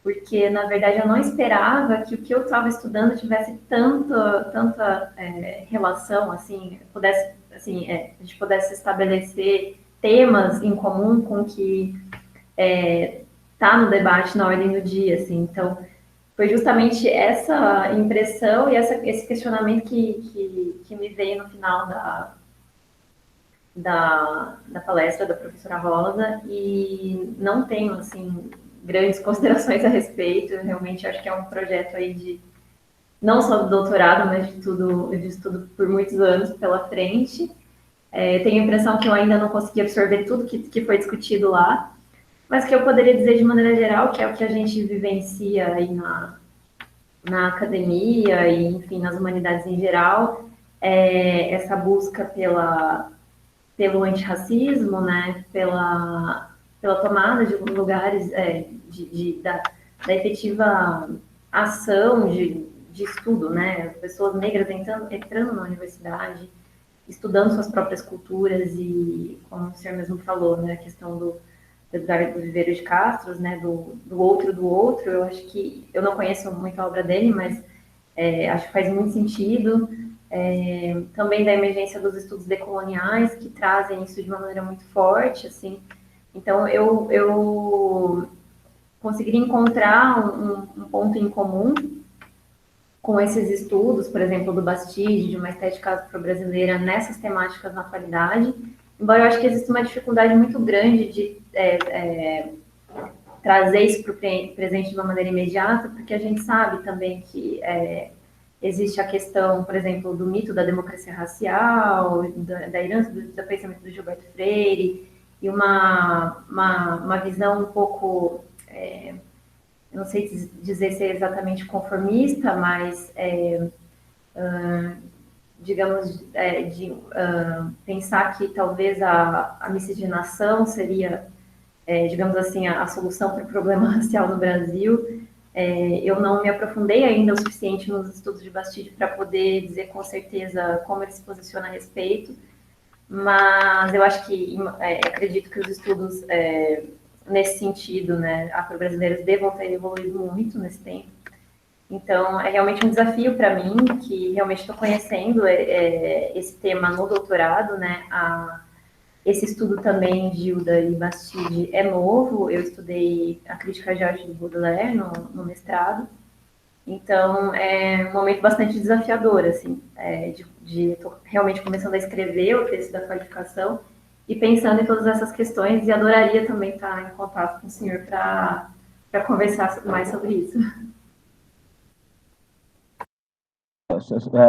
porque na verdade eu não esperava que o que eu estava estudando tivesse tanta relação, assim, a gente pudesse estabelecer temas em comum com que está no debate na ordem do dia, assim. Então, foi justamente essa impressão e esse questionamento que me veio no final da palestra da professora Rosa, e não tenho, assim, grandes considerações a respeito. Eu realmente acho que é um projeto aí de, não só do doutorado, mas de estudo por muitos anos pela frente. Tenho a impressão que eu ainda não consegui absorver tudo que foi discutido lá, mas que eu poderia dizer de maneira geral, que é o que a gente vivencia aí na academia e, enfim, nas humanidades em geral, essa busca pelo antirracismo, né, pela tomada de lugares da efetiva ação de estudo, né, pessoas negras entrando na universidade, estudando suas próprias culturas e, como o senhor mesmo falou, né, a questão do Viveiro de Castro, né, do outro, eu acho que, eu não conheço muito a obra dele, mas acho que faz muito sentido. Também da emergência dos estudos decoloniais, que trazem isso de uma maneira muito forte, assim. Então, eu consegui encontrar um ponto em comum com esses estudos, por exemplo, do Bastide, de uma estética afro-brasileira nessas temáticas na atualidade, embora eu acho que existe uma dificuldade muito grande de trazer isso para o presente de uma maneira imediata, porque a gente sabe também que existe a questão, por exemplo, do mito da democracia racial, da herança do pensamento do Gilberto Freire, e uma visão um pouco, não sei dizer se é exatamente conformista, mas, digamos, pensar que talvez a miscigenação seria, digamos assim, a solução para o problema racial no Brasil. Eu não me aprofundei ainda o suficiente nos estudos de Bastide para poder dizer com certeza como ele se posiciona a respeito, mas eu acho que, acredito que os estudos nesse sentido, né, afro-brasileiros devam ter evoluído muito nesse tempo. Então, é realmente um desafio para mim, que realmente estou conhecendo esse tema no doutorado, né, esse estudo também de Gilda e Bastide é novo. Eu estudei a crítica de arte do Baudelaire no mestrado, então é um momento bastante desafiador, assim, tô realmente começando a escrever o texto da qualificação e pensando em todas essas questões, e adoraria também estar em contato com o senhor para conversar mais sobre isso.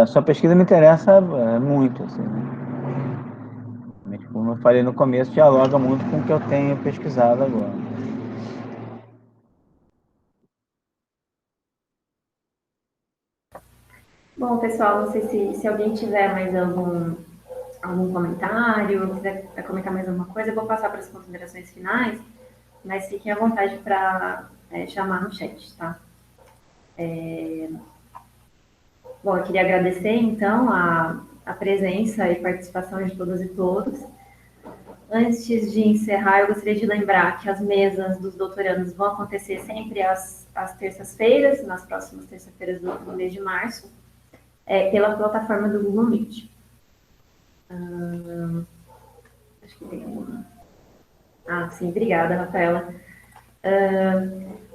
Sua pesquisa me interessa muito, assim, né? Como eu falei no começo, dialoga muito com o que eu tenho pesquisado agora. Bom, pessoal, não sei se alguém tiver mais algum comentário, quiser comentar mais alguma coisa, eu vou passar para as considerações finais, mas fiquem à vontade para chamar no chat, tá? Bom, eu queria agradecer, então, a presença e participação de todas e todos. Antes de encerrar, eu gostaria de lembrar que as mesas dos doutorandos vão acontecer sempre às terças-feiras, nas próximas terças-feiras do mês de março, pela plataforma do Google Meet. Acho que tem uma. Ah, sim, obrigada, Rafaela.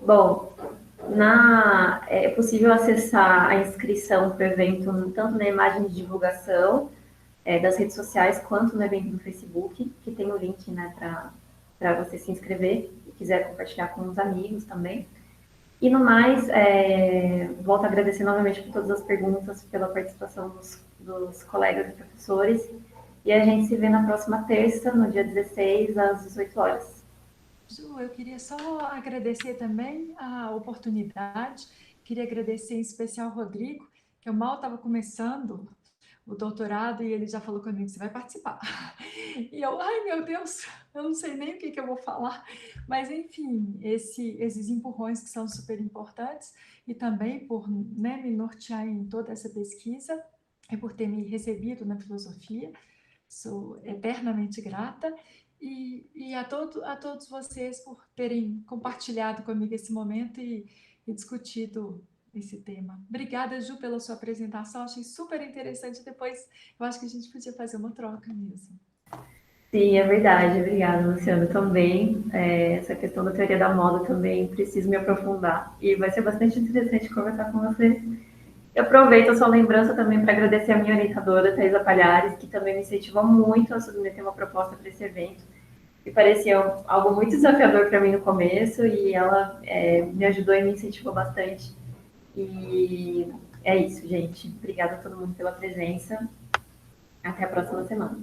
Bom, é possível acessar a inscrição para o evento tanto na imagem de divulgação das redes sociais, quanto no evento do Facebook, que tem o link, né, para você se inscrever e quiser compartilhar com os amigos também. E no mais, volto a agradecer novamente por todas as perguntas, pela participação dos colegas e professores, e a gente se vê na próxima terça, no dia 16, às 18 horas. Ju, eu queria só agradecer também a oportunidade, queria agradecer em especial ao Rodrigo, que eu mal estava começando o doutorado e ele já falou comigo, você vai participar. E eu, ai meu Deus, eu não sei nem o que eu vou falar, mas enfim, esses empurrões que são super importantes e também por, né, me nortear em toda essa pesquisa e por ter me recebido na filosofia, sou eternamente grata. E a todos vocês por terem compartilhado comigo esse momento e discutido esse tema. Obrigada, Ju, pela sua apresentação, achei super interessante. Depois, eu acho que a gente podia fazer uma troca mesmo. Sim, é verdade. Obrigada, Luciano, também. Essa questão da teoria da moda também preciso me aprofundar. E vai ser bastante interessante conversar com você. Eu aproveito a sua lembrança também para agradecer a minha orientadora, Thaisa Palhares, que também me incentivou muito a submeter uma proposta para esse evento. E parecia algo muito desafiador para mim no começo, e ela me ajudou e me incentivou bastante. E é isso, gente. Obrigada a todo mundo pela presença. Até a próxima semana.